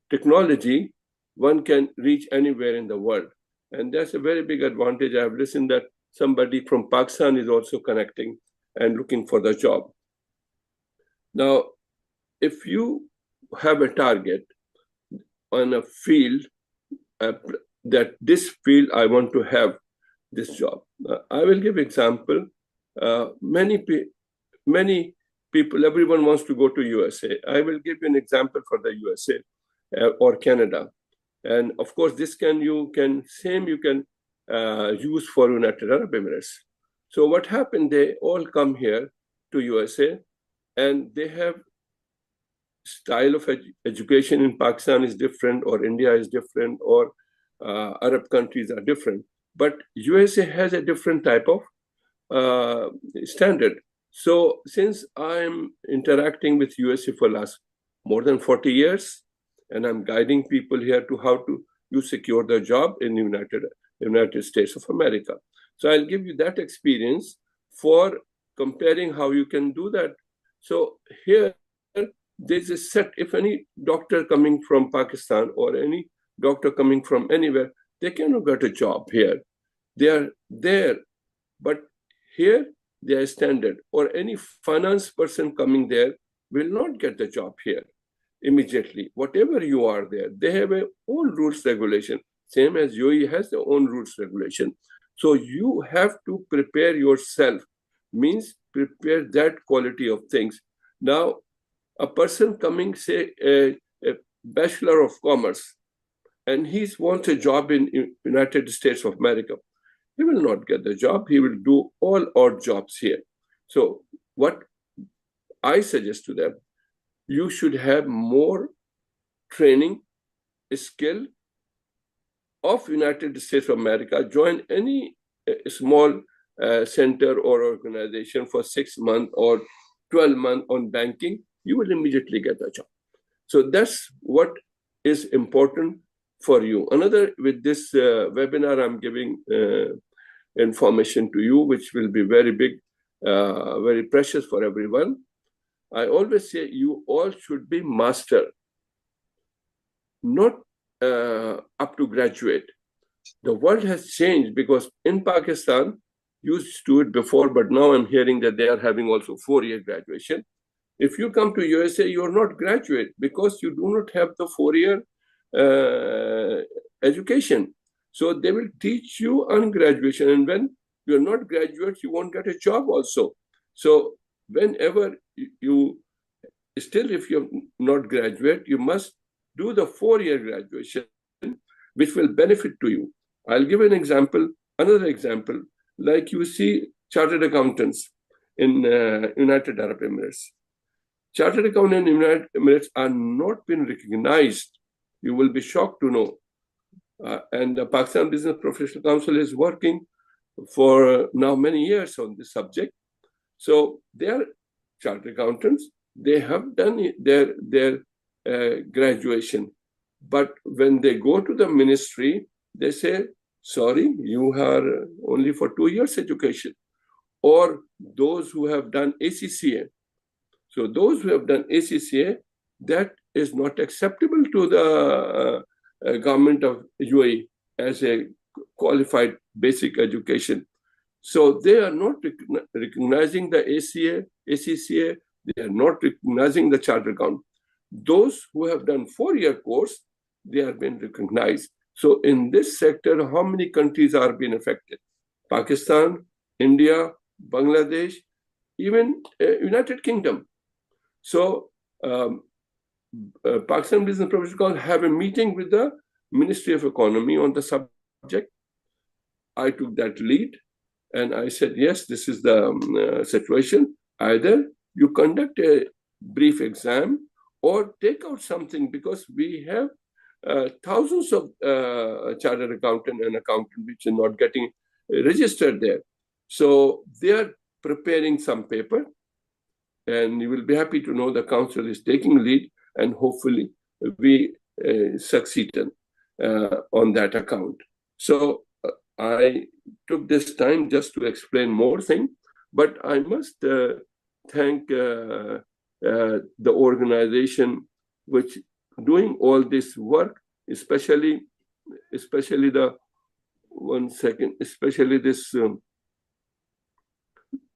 technology, one can reach anywhere in the world. And that's a very big advantage. I've listened that somebody from Pakistan is also connecting and looking for the job. Now, if you have a target on a field, that this field I want to have this job. I will give example. Many people, everyone wants to go to USA. I will give you an example for the USA or Canada. And of course, this you can use for United Arab Emirates. So what happened, they all come here to USA and they have style of education in Pakistan is different, or India is different, or Arab countries are different. But USA has a different type of standard. So since I'm interacting with USA for last more than 40 years, and I'm guiding people here to how to you secure the job in United States of America. So I'll give you that experience for comparing how you can do that. So here, there's a set, if any doctor coming from Pakistan or any doctor coming from anywhere, they cannot get a job here. They are there, but here they are standard. Or any finance person coming there will not get the job here immediately. Whatever you are there, they have their own rules regulation, same as UAE has their own rules regulation. So you have to prepare yourself, means prepare that quality of things. Now, a person coming, say, a Bachelor of Commerce, and he wants a job in United States of America, he will not get the job. He will do all odd jobs here. So what I suggest to them, you should have more training skill of United States of America. Join any small center or organization for 6 months or 12 months on banking. You will immediately get a job. So that's what is important for you. Another, with this webinar, I'm giving information to you, which will be very big, very precious for everyone. I always say you all should be master, not up to graduate. The world has changed because in Pakistan, used to it before, but now I'm hearing that they are having also 4-year graduation. If you come to USA, you're not graduate because you do not have the 4-year education. So they will teach you on graduation. And when you're not graduate, you won't get a job also. So whenever you, still if you're not graduate, you must do the 4-year graduation, which will benefit to you. I'll give an example, another example, like you see chartered accountants in United Arab Emirates. Chartered accountants in United Emirates are not been recognized. You will be shocked to know. And the Pakistan Business Professional Council is working for now many years on this subject. So they are chartered accountants. They have done their graduation. But when they go to the ministry, they say, sorry, you are only for 2 years education. Or those who have done ACCA. So those who have done ACCA, that is not acceptable to the government of UAE as a qualified basic education. So they are not recognizing the ACCA, they are not recognizing the chartered accountant. Those who have done 4-year course, they are being recognized. So in this sector, how many countries are being affected? Pakistan, India, Bangladesh, even United Kingdom. So Pakistan Business Professional Council have a meeting with the Ministry of Economy on the subject. I took that lead and I said, yes, this is the situation. Either you conduct a brief exam or take out something, because we have thousands of chartered accountant and accountant which are not getting registered there. So they are preparing some paper, and you will be happy to know the council is taking lead, and hopefully we succeed on that account. So I took this time just to explain more things, but I must thank the organization which doing all this work, especially the especially this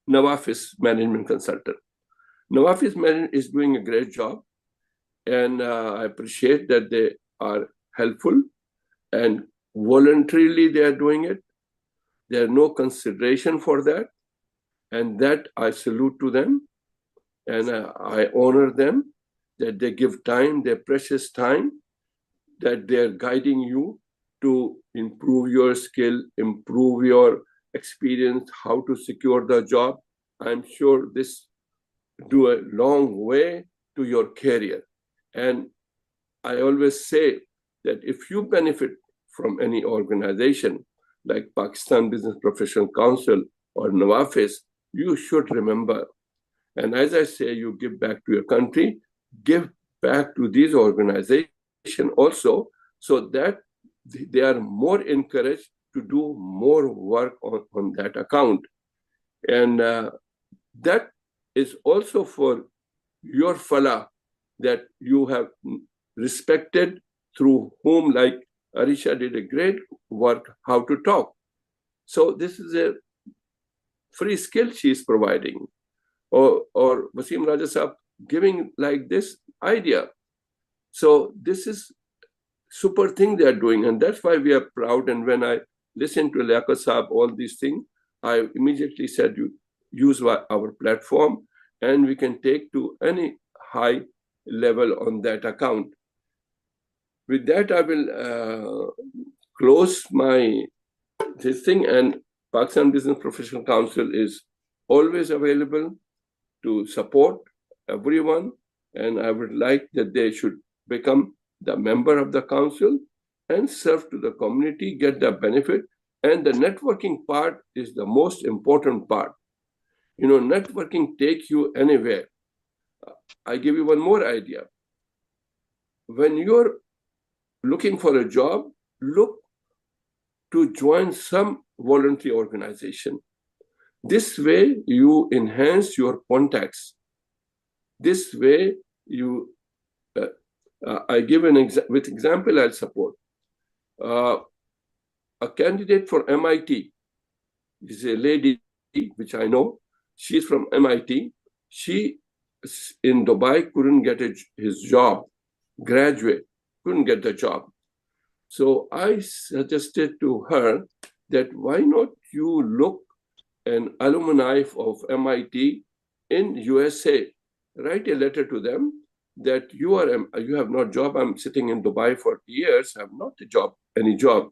Nawafis Management Consultant. Nawafis Management is doing a great job, and I appreciate that they are helpful and voluntarily they are doing it. There are no consideration for that, and that I salute to them, and I honor them that they give time, their precious time, that they are guiding you to improve your skill, improve your experience, how to secure the job. I'm sure this do a long way to your career. And I always say that if you benefit from any organization like Pakistan Business Professional Council or Nawafis, you should remember. And as I say, you give back to your country, give back to these organizations also, so that they are more encouraged to do more work on that account. And that is also for your falah, that you have respected, through whom, like Arisha did a great work, how to talk. So this is a free skill she is providing. Or Wasim Raja Sahab giving like this idea. So this is super thing they are doing, and that's why we are proud. And when I listened to Liaquat Sahab, all these things, I immediately said, you use our platform and we can take to any high level on that account. With that, I will close my this thing, and Pakistan Business Professional Council is always available to support everyone, and I would like that they should become the member of the council and serve to the community, get the benefit. And the networking part is the most important part. You know, networking takes you anywhere. I give you one more idea. When you're looking for a job, look to join some voluntary organization. This way, you enhance your contacts. This way, you, I give an with example I'll support. A candidate for MIT This is a lady which I know. She's from MIT. She in Dubai couldn't get his job, graduate, couldn't get the job. So I suggested to her that why not you look an alumni of MIT in USA, write a letter to them that you have not job. I'm sitting in Dubai for years, I have not any job.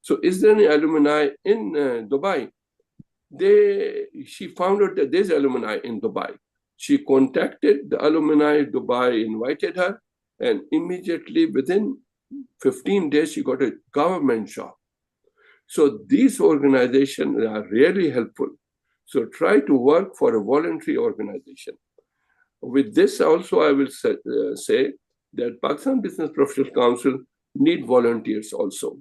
So is there any alumni in Dubai? She found out that there's alumni in Dubai. She contacted the alumni in Dubai, invited her, and immediately within 15 days, she got a government job. So these organizations are really helpful. So try to work for a voluntary organization. With this also, I will say that Pakistan Business Professionals Council need volunteers also.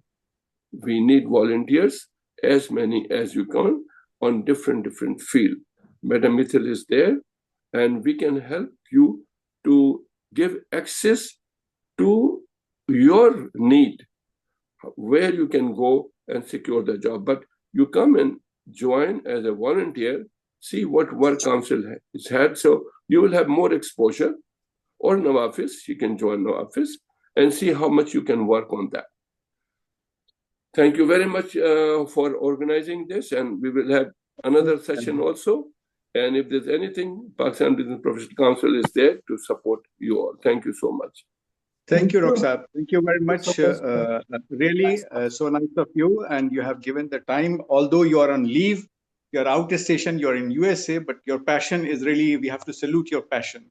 We need volunteers, as many as you can, on different fields. Madam Mithil is there, and we can help you to give access to your need, where you can go and secure the job. But you come and join as a volunteer, see what work council has had. So you will have more exposure. Or Nawafis, you can join Nawafis and see how much you can work on that. Thank you very much for organizing this, and we will have another session also. And if there's anything, Pakistan Business Professional Council is there to support you all. Thank you so much. Thank you, Roxab. Thank you very much. Really so nice of you. And you have given the time, although you are on leave, you're out of station, you're in USA, but your passion is really, we have to salute your passion.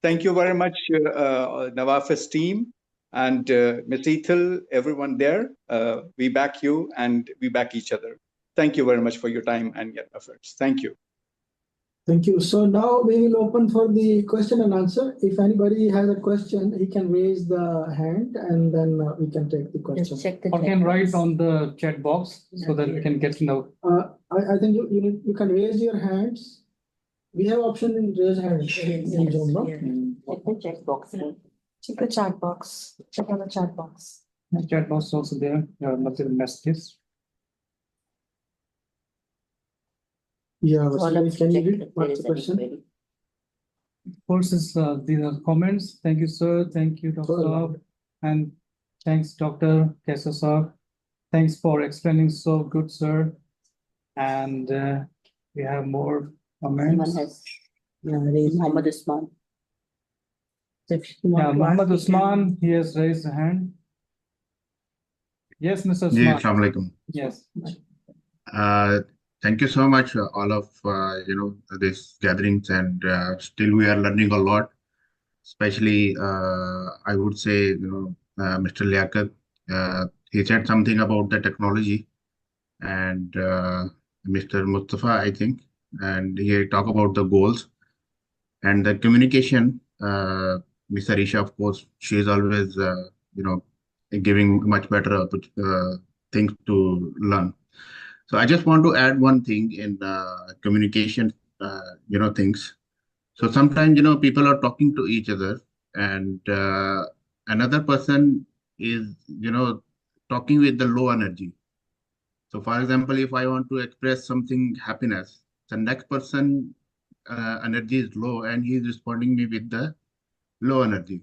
Thank you very much, Nawafis team and Ms. Ethel, everyone there. We back you and we back each other. Thank you very much for your time and your efforts. Thank you. Thank you. So now we will open for the question and answer. If anybody has a question, he can raise the hand and then we can take the question. Or can write on the chat box so that we can get to know. I think you can raise your hands. We have option in raise hands in Zoom, no? Check the chat box. Check the chat box. Check on the chat box. The chat box is also there. There are multiple messages. Yeah, can you read what's the question? Of course, these are comments. Thank you, sir. Thank you, Dr. Saab. And thanks, Dr. Kaisar Saab. Thanks for explaining so good, sir. And we have more comments. Someone has raised Muhammad Usman. Muhammad Usman, he has raised a hand. Yes, Mr. Usman. Yeah, Assalamu alaikum. Yes. Thank you so much, all of these gatherings, and still we are learning a lot. Especially, I would say, Mr. Liaquat, he said something about the technology, and Mr. Mustafa, I think, and he talked about the goals and the communication. Miss Arisha, of course, she is always, giving much better things to learn. So I just want to add one thing in communication, things. So sometimes, people are talking to each other and another person is, talking with the low energy. So for example, if I want to express something happiness, the next person energy is low and he is responding me with the low energy.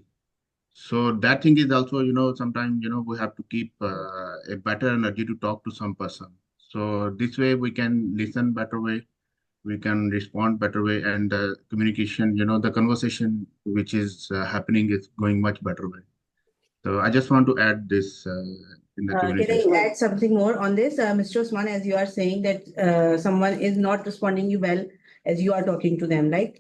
So that thing is also, sometimes, we have to keep a better energy to talk to some person. So this way we can listen better way, we can respond better way, and the communication, the conversation which is happening is going much better way. So I just want to add this in the communication. Can I add something more on this? Mr. Osman, as you are saying that someone is not responding you well as you are talking to them, right?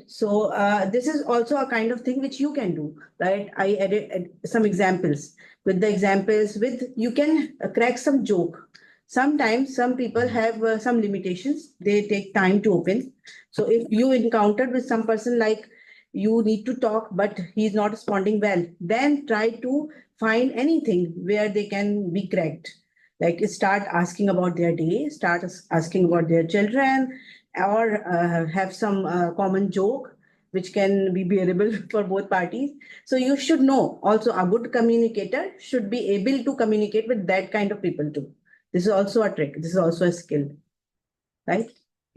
So this is also a kind of thing which you can do, right? I added some examples. With the examples, you can crack some joke. Sometimes some people have some limitations. They take time to open. So if you encountered with some person like you need to talk, but he's not responding well, then try to find anything where they can be cracked. Like start asking about their day, start asking about their children, or have some common joke which can be bearable for both parties. So you should know also a good communicator should be able to communicate with that kind of people too. This is also a trick. This is also a skill. right?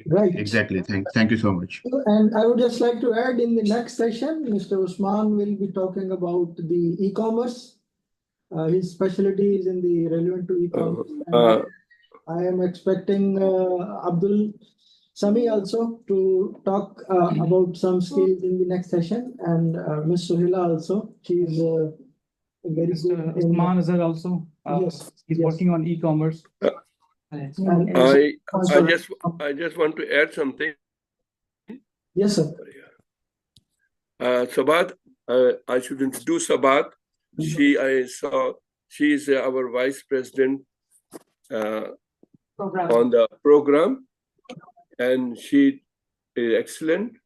Right. Exactly. Thank you so much. And I would just like to add, in the next session, Mr. Usman will be talking about the e-commerce. His specialty is in the relevant to e-commerce. And I am expecting Abdul Sami also to talk about some skills in the next session, and Ms. Suhaila also. She is very good. Usman is there also. Yes, He's yes. working on e-commerce. And I just want to add something. Yes, sir. Sabat, I should introduce Sabat. She is our vice president on the program, and she is excellent.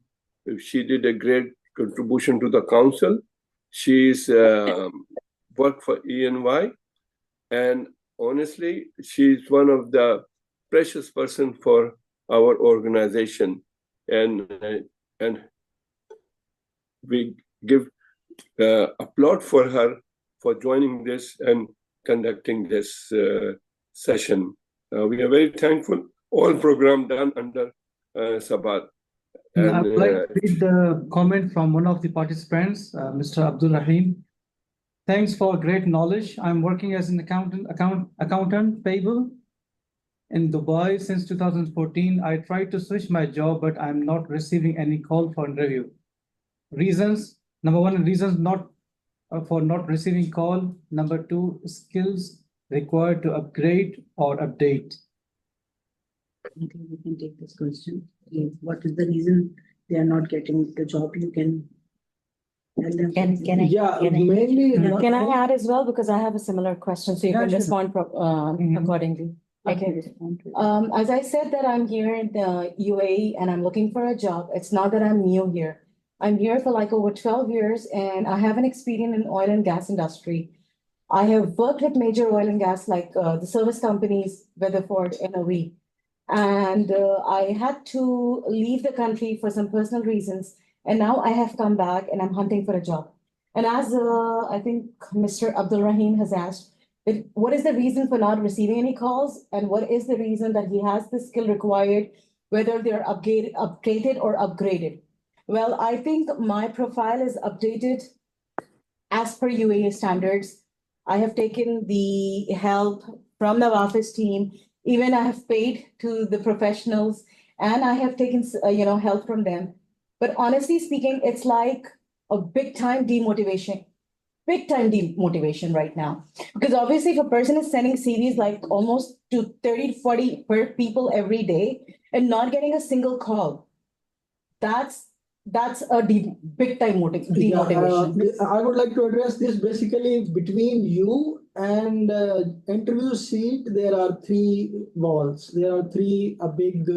She did a great contribution to the council. She's worked for ENY, and honestly, she's one of the precious person for our organization, and we give applaud for her for joining this and conducting this session. We are very thankful. All program done under Sabat. I would like to read the comment from one of the participants, Mr. Abdul Rahim. Thanks for great knowledge. I'm working as an accountant payable in Dubai since 2014. I tried to switch my job, but I'm not receiving any call for interview. Reasons: number one, reasons not for not receiving call. Number two, skills required to upgrade or update. I think we can take this question. What is the reason they are not getting the job? You can tell them. Can I add as well, because I have a similar question, so you can respond accordingly. Okay. As I said that I'm here in the UAE and I'm looking for a job. It's not that I'm new here. I'm here for like over 12 years and I have an experience in oil and gas industry. I have worked with major oil and gas like the service companies, Weatherford, NOV. And I had to leave the country for some personal reasons. And now I have come back and I'm hunting for a job. And as I think Mr. Abdul Rahim has asked, what is the reason for not receiving any calls? And what is the reason that he has the skill required, whether they're upgraded or upgraded? Well, I think my profile is updated as per UAE standards. I have taken the help from the office team. Even I have paid to the professionals and I have taken, help from them. But honestly speaking, it's like a big time demotivation right now. Because obviously if a person is sending CVs like almost to 30 to 40 people every day and not getting a single call, that's a big time demotivation. I would like to address this basically between you and interview seat. There are three walls. There are three big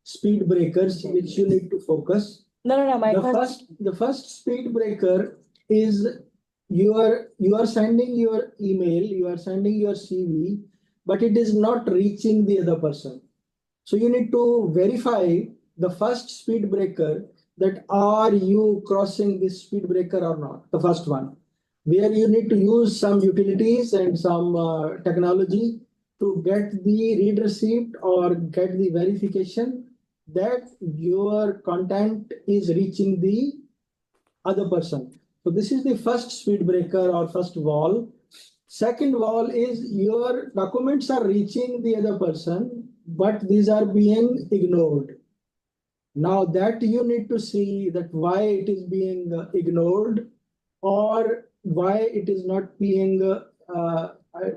speed breakers which you need to focus. No. The first speed breaker is you are sending your email, you are sending your CV, but it is not reaching the other person. So you need to verify the first speed breaker, that are you crossing this speed breaker or not, the first one, where you need to use some utilities and some technology to get the read receipt or get the verification that your content is reaching the other person. So this is the first speed breaker or first wall. Second wall is your documents are reaching the other person, but these are being ignored. Now that you need to see that why it is being ignored or why it is not being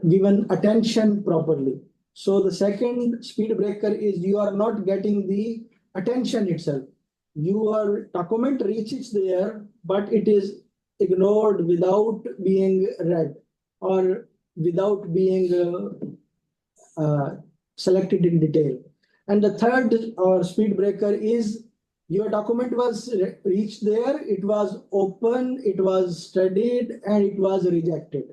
given attention properly. So the second speed breaker is you are not getting the attention itself. Your document reaches there, but it is ignored without being read or without being selected in detail. And the third speed breaker is your document was reached there, it was open, it was studied, and it was rejected.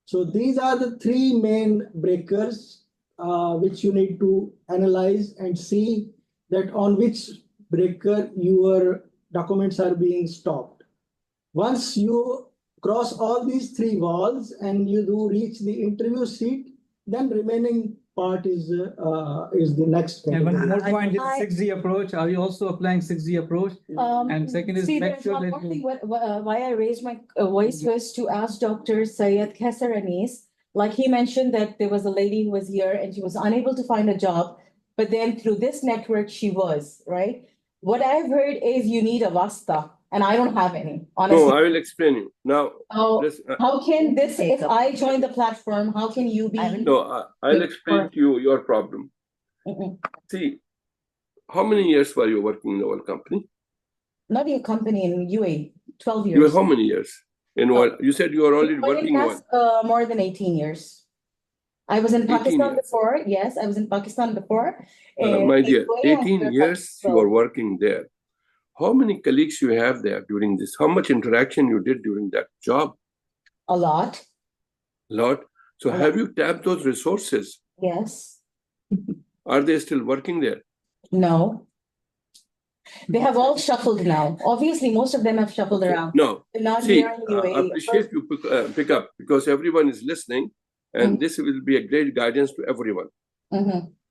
So these are the three main breakers which you need to analyze and see that on which breaker your documents are being stopped. Once you cross all these three walls and you do reach the interview seat, then remaining part is the next And one more category. point is 6D approach. Are you also applying 6D approach? And second is See, make there's sure one that more you. thing, why I raised my voice was to ask Dr. Syed Khaser Anis. Like he mentioned that there was a lady who was here and she was unable to find a job, but then through this network she was, right? What I've heard is you need a vasta, and I don't have any, honestly. No, I will explain you. Now, How can this, if I join the platform, how can you be? no, I'll explain to you your problem. See, how many years were you working in our company? Not your company in UAE, 12 You were years. how many years? In what? You said you were already Oil and working gas, what? more than 18 years. I was in 18 Pakistan years. before. Yes, I was in Pakistan before. And My in dear, UAE, I'm 18 here years for you are working there. How many colleagues you have there during this? How much interaction you did during that job? a lot. Lot. So have you tapped those resources? Yes. Are they still working there? No. They have all shuffled now. Obviously, most of them have shuffled around. No. They're not See, here in I UAE. appreciate you pick up because everyone is listening and this will be a great guidance to everyone.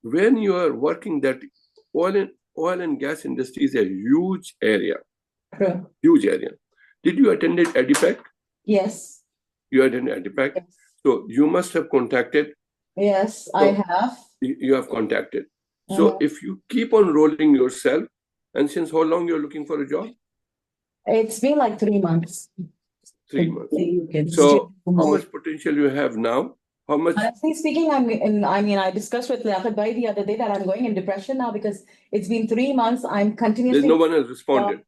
When you are working that oil and gas industry is a huge area. Huge area. Did you attend EDIPAC? Yes. You attended EDIPAC? Yes. So you must have contacted. Yes, I have. You have contacted. So if you keep on rolling yourself, and since how long you're looking for a job? It's been like 3 months. 3 months. So how much potential you have now? How much? Honestly speaking, I discussed with Liaquat Bhai the other day that I'm going in depression now because it's been 3 months. I'm continuously. There's no one has responded.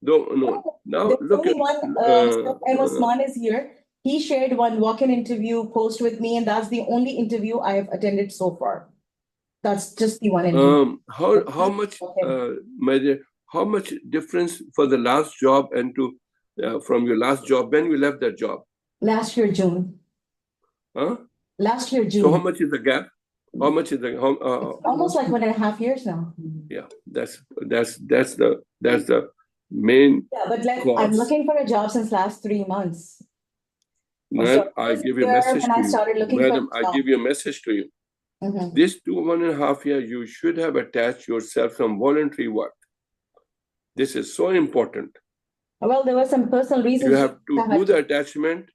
No. Now There's look only at. one. Osman is here. He shared one walk-in interview post with me, and that's the only interview I have attended so far. That's just the one interview. How much, my dear, how much difference for the last job and to from your last job when you left that job? Last year, June. Huh? Last year, June. So how much is the gap? How much is the almost like 1.5 years now. Yeah, that's the main. Yeah, but like cause. I'm looking for a job since last 3 months. Madam, I give you a message to you. Madam, I give you a message to you. This 1.5 years, you should have attached yourself some voluntary work. This is so important. Well, there were some personal reasons. You have to do the attachment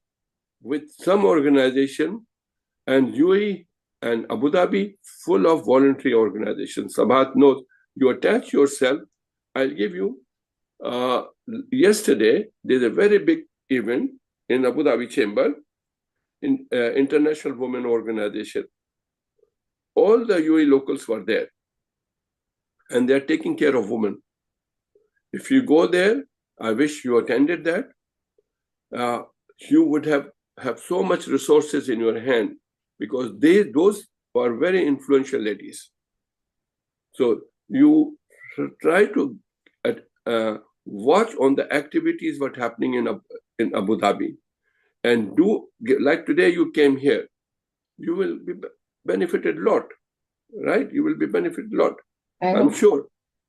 with some organization, and UAE and Abu Dhabi full of voluntary organizations. Sabahat knows. You attach yourself. I'll give you. Yesterday, there's a very big event in Abu Dhabi Chamber, in International Women Organization. All the UAE locals were there, and they're taking care of women. If you go there, I wish you attended that. You would have so much resources in your hand because those were very influential ladies. So you try to watch on the activities what happening in Abu Dhabi, and do like today you came here. You will be benefited a lot, right? You will be benefited a lot. I'm sure.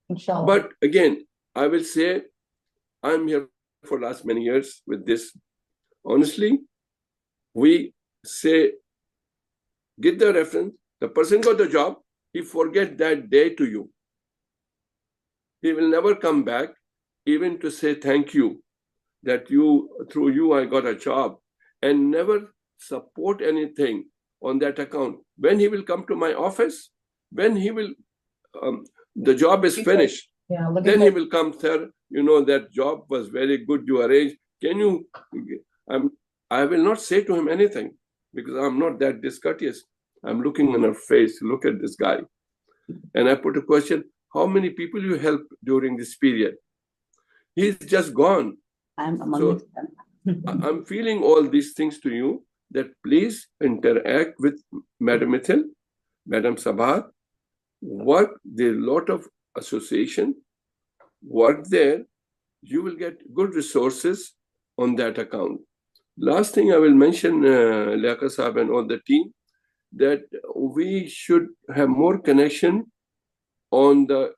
Inshallah. But again, I will say, I'm here for last many years with this. Honestly, we say, get the reference. The person got the job. He forget that day to you. He will never come back, even to say thank you, that through you I got a job, and never support anything on that account. When he will come to my office, when he will, the job is finished, then he will come, sir, that job was very good you arranged. Can you, I will not say to him anything because I'm not that discourteous. I'm looking in her face, look at this guy. And I put a question, how many people you helped during this period? He's just gone. So I'm feeling all these things to you, that please interact with Madam Ithil, Madam Sabahat, work, there's a lot of association, work there, you will get good resources on that account. Last thing I will mention, Liaquat Sahab and all the team, that we should have more connection on the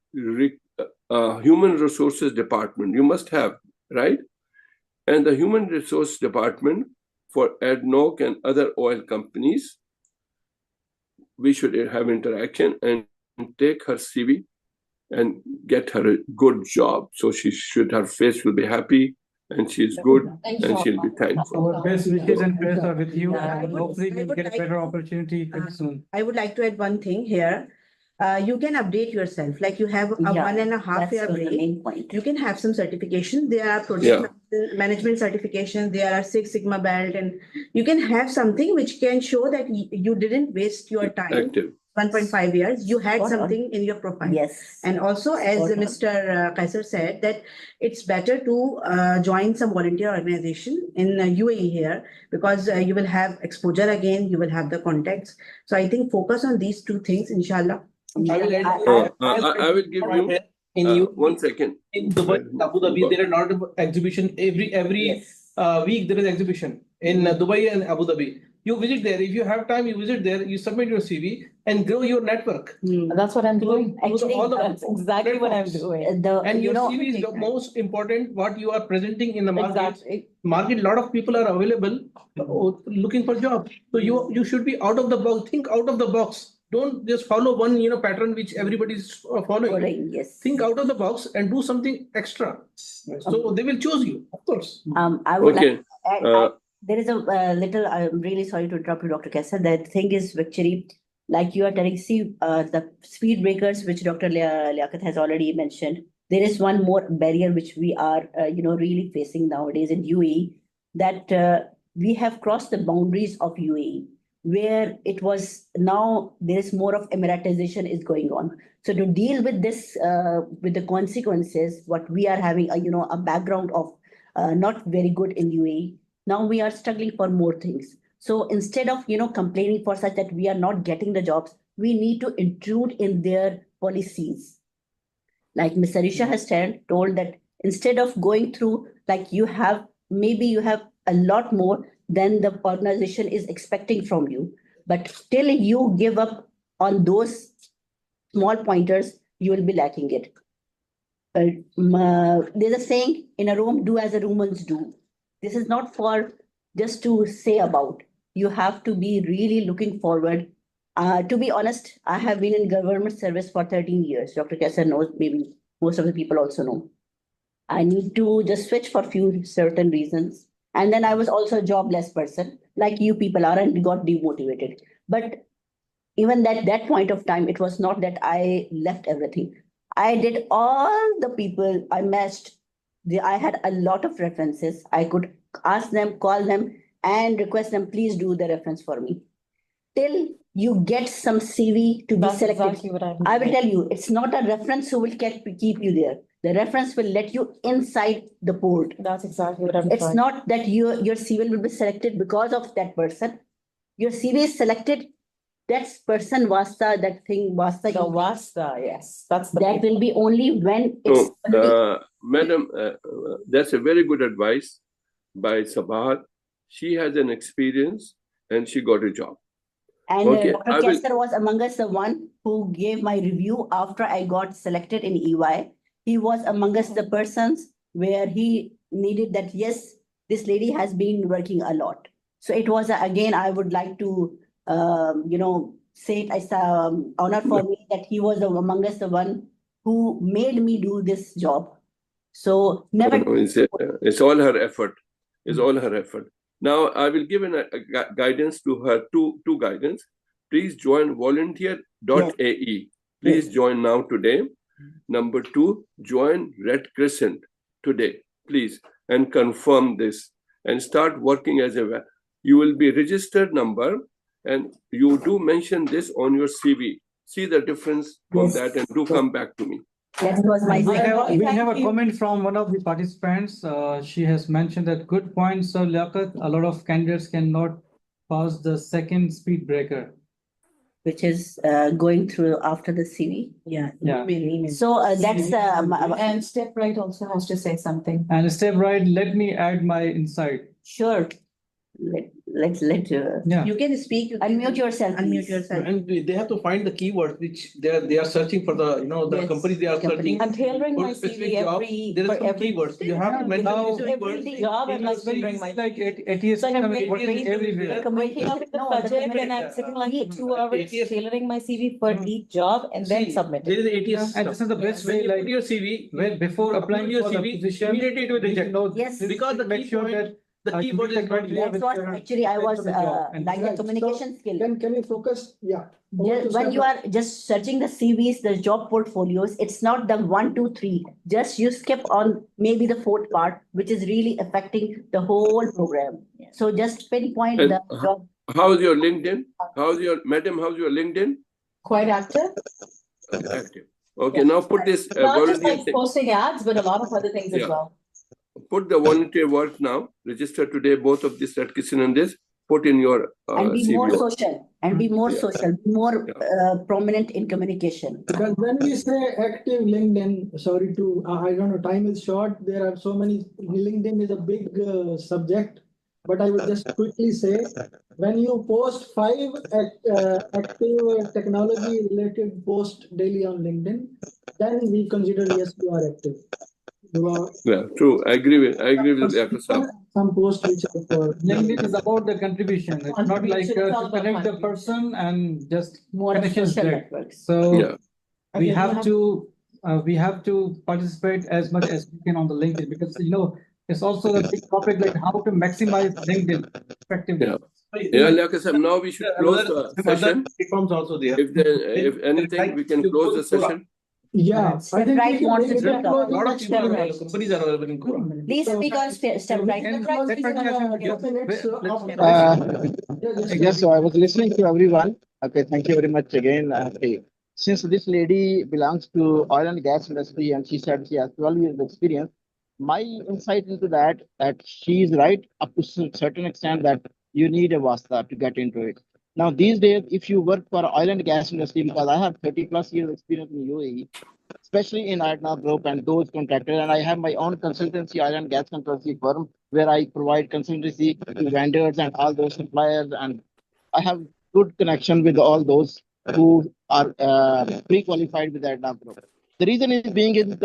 human resources department. You must have, right? And the human resource department for ADNOC and other oil companies, we should have interaction and take her CV and get her a good job. So her face will be happy and she's good and she'll be thankful. Our best wishes and prayers are with you, and hopefully we'll get a better opportunity very soon. I would like to add one thing here. You can update yourself, like you have a 1.5 year break. You can have some certification. There are project management certifications, there are Six Sigma belt, and you can have something which can show that you didn't waste your time. Active. 1.5 years, you had something in your profile. Yes. And also, as Mr. Kaiser said, that it's better to join some volunteer organization in UAE here, because you will have exposure again, you will have the contacts. So I think focus on these two things, inshallah. I will give you 1 second. In Dubai, Abu Dhabi, there are a lot of exhibition. Every week there is exhibition in Dubai and Abu Dhabi. You visit there. If you have time, you visit there. You submit your CV and grow your network. That's what I'm doing. Actually, that's exactly what I'm doing. And your CV is the most important. What you are presenting in the market. Market. A lot of people are available, looking for job. So you should be out of the box. Think out of the box. Don't just follow one pattern which everybody is following. Yes. Think out of the box and do something extra. So they will choose you, of course. I would like to add, there is a little, I'm really sorry to interrupt you, Dr. Kaiser. The thing is, actually, like you are telling, see, the speed breakers, which Dr. Liaquat has already mentioned, there is one more barrier which we are, really facing nowadays in UAE, that we have crossed the boundaries of UAE, where it was now there is more of Emiratization is going on. So to deal with this, with the consequences, what we are having, a background of not very good in UAE. Now we are struggling for more things. So instead of, complaining for such that we are not getting the jobs, we need to intrude in their policies. Like Ms. Arisha has told that instead of going through, like maybe you have a lot more than the organization is expecting from you. But till you give up on those small pointers, you will be lacking it. There's a saying in a room, do as the Romans do. This is not for just to say about. You have to be really looking forward. To be honest, I have been in government service for 13 years. Dr. Kaiser knows, maybe most of the people also know. I need to just switch for few certain reasons. And then I was also a jobless person, like you people are, and got demotivated. But even at that point of time, it was not that I left everything. I did all the people I matched. I had a lot of references. I could ask them, call them, and request them, please do the reference for me. Till you get some CV to be selected. Exactly what I will tell you, it's not a reference who will keep you there. The reference will let you inside the port. That's exactly what I'm It's trying. not that your CV will be selected because of that person. Your CV is selected. That person Vasta, that thing Vasta. The Vasta, yes. That's the that will be only when it's Madam, that's a very good advice by Sabahat. She has an experience and she got a job. And Dr. Kaiser was among us the one who gave my review after I got selected in EY. He was among us the persons where he needed that, yes, this lady has been working a lot. So it was, again, I would like to, say it as an honor for me that he was among us the one who made me do this job. So never. It's all her effort. It's all her effort. Now I will give a guidance to her, two guidance. Please join volunteer.ae. Please join now today. Number 2, join Red Crescent today, please, and confirm this and start working as a. You will be registered number, and you do mention this on your CV. See the difference from that, and do come back to me. That was my we have a comment from one of the participants. She has mentioned that good point, Sir Liaquat. A lot of candidates cannot pass the second speed breaker, which is going through after the CV. Yeah. So that's and Step Right also has to say something. And Step Right, let me add my insight. Sure. let Yeah. You can speak. You can unmute yourself. unmute please. yourself. And they have to find the keywords which they are searching for, the the Yes, companies they are searching I'm tailoring for my specific CV job. There for is some every keywords. You have to mention Now, these every keywords. job. I'm like it's very tailoring easy, my like ATS So I'm system is making working everywhere. waking up with the project and I'm sitting like 2 hours tailoring my CV for each job and then See, submit there it. is ATS And system. this is the best When way, you like put your CV, when before applying your for the CV, position, immediately it will you should reject. know Yes. this, Because the make key sure point, that the you keyword meet the is not criteria That's which what are actually I fit was for the job. And like the Right. communication skill. Can you focus? Yeah. Over to When you Stefan. are just searching the CVs, the job portfolios, it's not the 1, 2, 3. Just you skip on maybe the fourth part, which is really affecting the whole program. So just pinpoint And the job. how's your LinkedIn? How's your LinkedIn? Quite active. Active. Okay, now put this Not just volunteer like thing. posting ads, but a lot of other things as Yeah. well. Put the volunteer work now. Register today, both of this at Kitchen and this. Put in your And be CV. more social. And be more Yeah. social. Be more prominent in communication. Because when we say active LinkedIn, sorry to, I don't know, time is short. There are so many, LinkedIn is a big subject, but I would just quickly say, when you post 5 active technology related posts daily on LinkedIn, then we consider, yes, you are active. You are Yeah, true. I agree with Dr. Saab. some posts which are for LinkedIn is about the contribution. It's not like Contribution, it's all to about connect the contribution. person and just More connection social straight. networks. So Yeah. we Okay, have to participate as much as we can on the LinkedIn, because it's also a big topic, like how to maximize LinkedIn effectively. Yeah. Yeah, like I said, now we should close the session. Platforms also there. If anything, we can close the session. Yeah, I think Right wants it we to can close A the lot of next people one. available. Companies are available in Quora. Please speak on step right. And Close let in, me ask you, 2 minutes after this. Yes, so I was listening to everyone. Okay, thank you very much again. Okay. Since this lady belongs to oil and gas industry and she said she has 12 years of experience, my insight into that she is right up to a certain extent that you need a Vasta to get into it. Now, these days, if you work for oil and gas industry, because I have 30 plus years experience in UAE, especially in Adna Group and those contractors, and I have my own consultancy, oil and gas consultancy firm, where I provide consultancy to vendors and all those suppliers, and I have good connection with all those who are pre-qualified with Adna Group. The reason is being is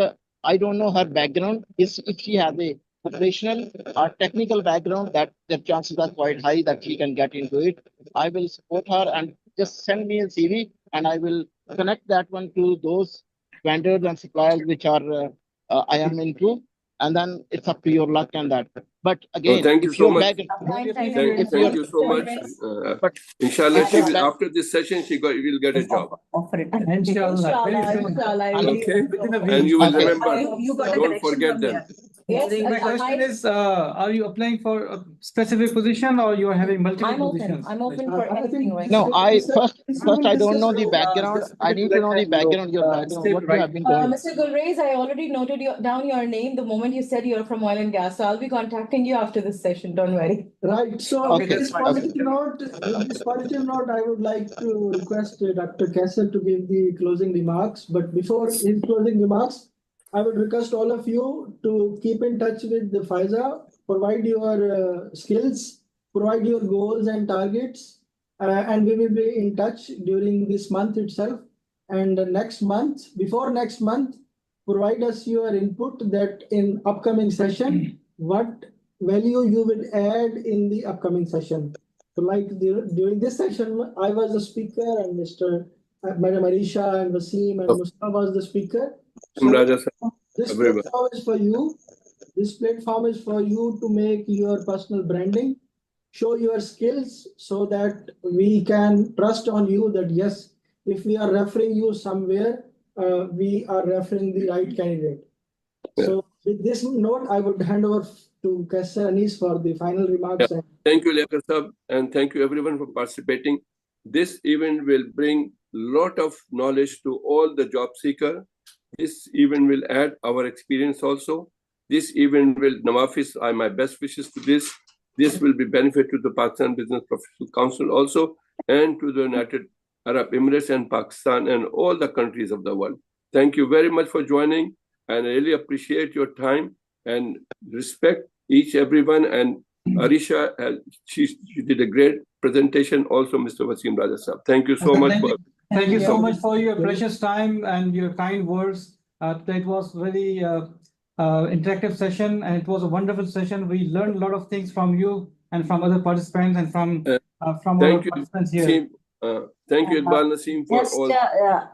I don't know her background. Is if she has a operational or technical background, that the chances are quite high that she can get into it. I will support her and just send me a CV, and I will connect that one to those vendors and suppliers which are I am into, and then it's up to your luck and that. But again, Thank you if so your much. background, Thank you so much. Inshallah, she will, after this session, will get a job. Inshallah. Okay, and you will remember. You got a Don't connection forget from them. there. Yes, My question is, are you applying for a specific position or you are having multiple positions? I'm open for anything right no, now. I first I don't know the background. I need to know the background, your background, what you have been doing. Mr. Gulrez, I already noted down your name the moment you said you're from oil and gas. So I'll be contacting you after this session. Don't worry. Right. So with this positive note, I would like to request Dr. Kessel to give the closing remarks. But before his closing remarks, I would request all of you to keep in touch with the FISA, provide your skills, provide your goals and targets, and we will be in touch during this month itself. And next month, before next month, provide us your input that in upcoming session, what value you will add in the upcoming session. So like during this session, I was the speaker and Madam Arisha and Wasim and Mustafa was the speaker. So this platform is for you. This platform is for you to make your personal branding, show your skills so that we can trust on you that yes, if we are referring you somewhere, we are referring the right candidate. So with this note, I would hand over to Kassar Anis for the final remarks. Thank you, Liaquat Sahab, and thank you everyone for participating. This event will bring lot of knowledge to all the job seeker. This event will add our experience also. This event will, Nawafis, my best wishes to this. This will be benefit to the Pakistan Business Professional Council also, and to the United Arab Emirates and Pakistan and all the countries of the world. Thank you very much for joining, and I really appreciate your time and respect everyone, and Arisha, she did a great presentation. Also, Mr. Wasim Raja Sahab. Thank you so much. Thank you so much for your precious time and your kind words. It was really interactive session, and it was a wonderful session. We learned a lot of things from you and from other participants and from our participants here. Thank you, Iqbal Naseem, for Just all.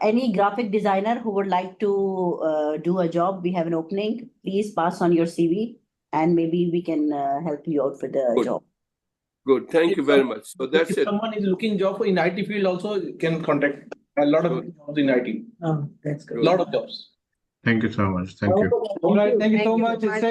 any graphic designer who would like to do a job, we have an opening. Please pass on your CV, and maybe we can help you out for the job. Good. Thank you very much. So that's If it. someone is looking job in IT field also, can contact a lot of jobs in IT. Oh, that's good. A lot of jobs. Thank you so much. Thank you. All right. Thank you so much. It's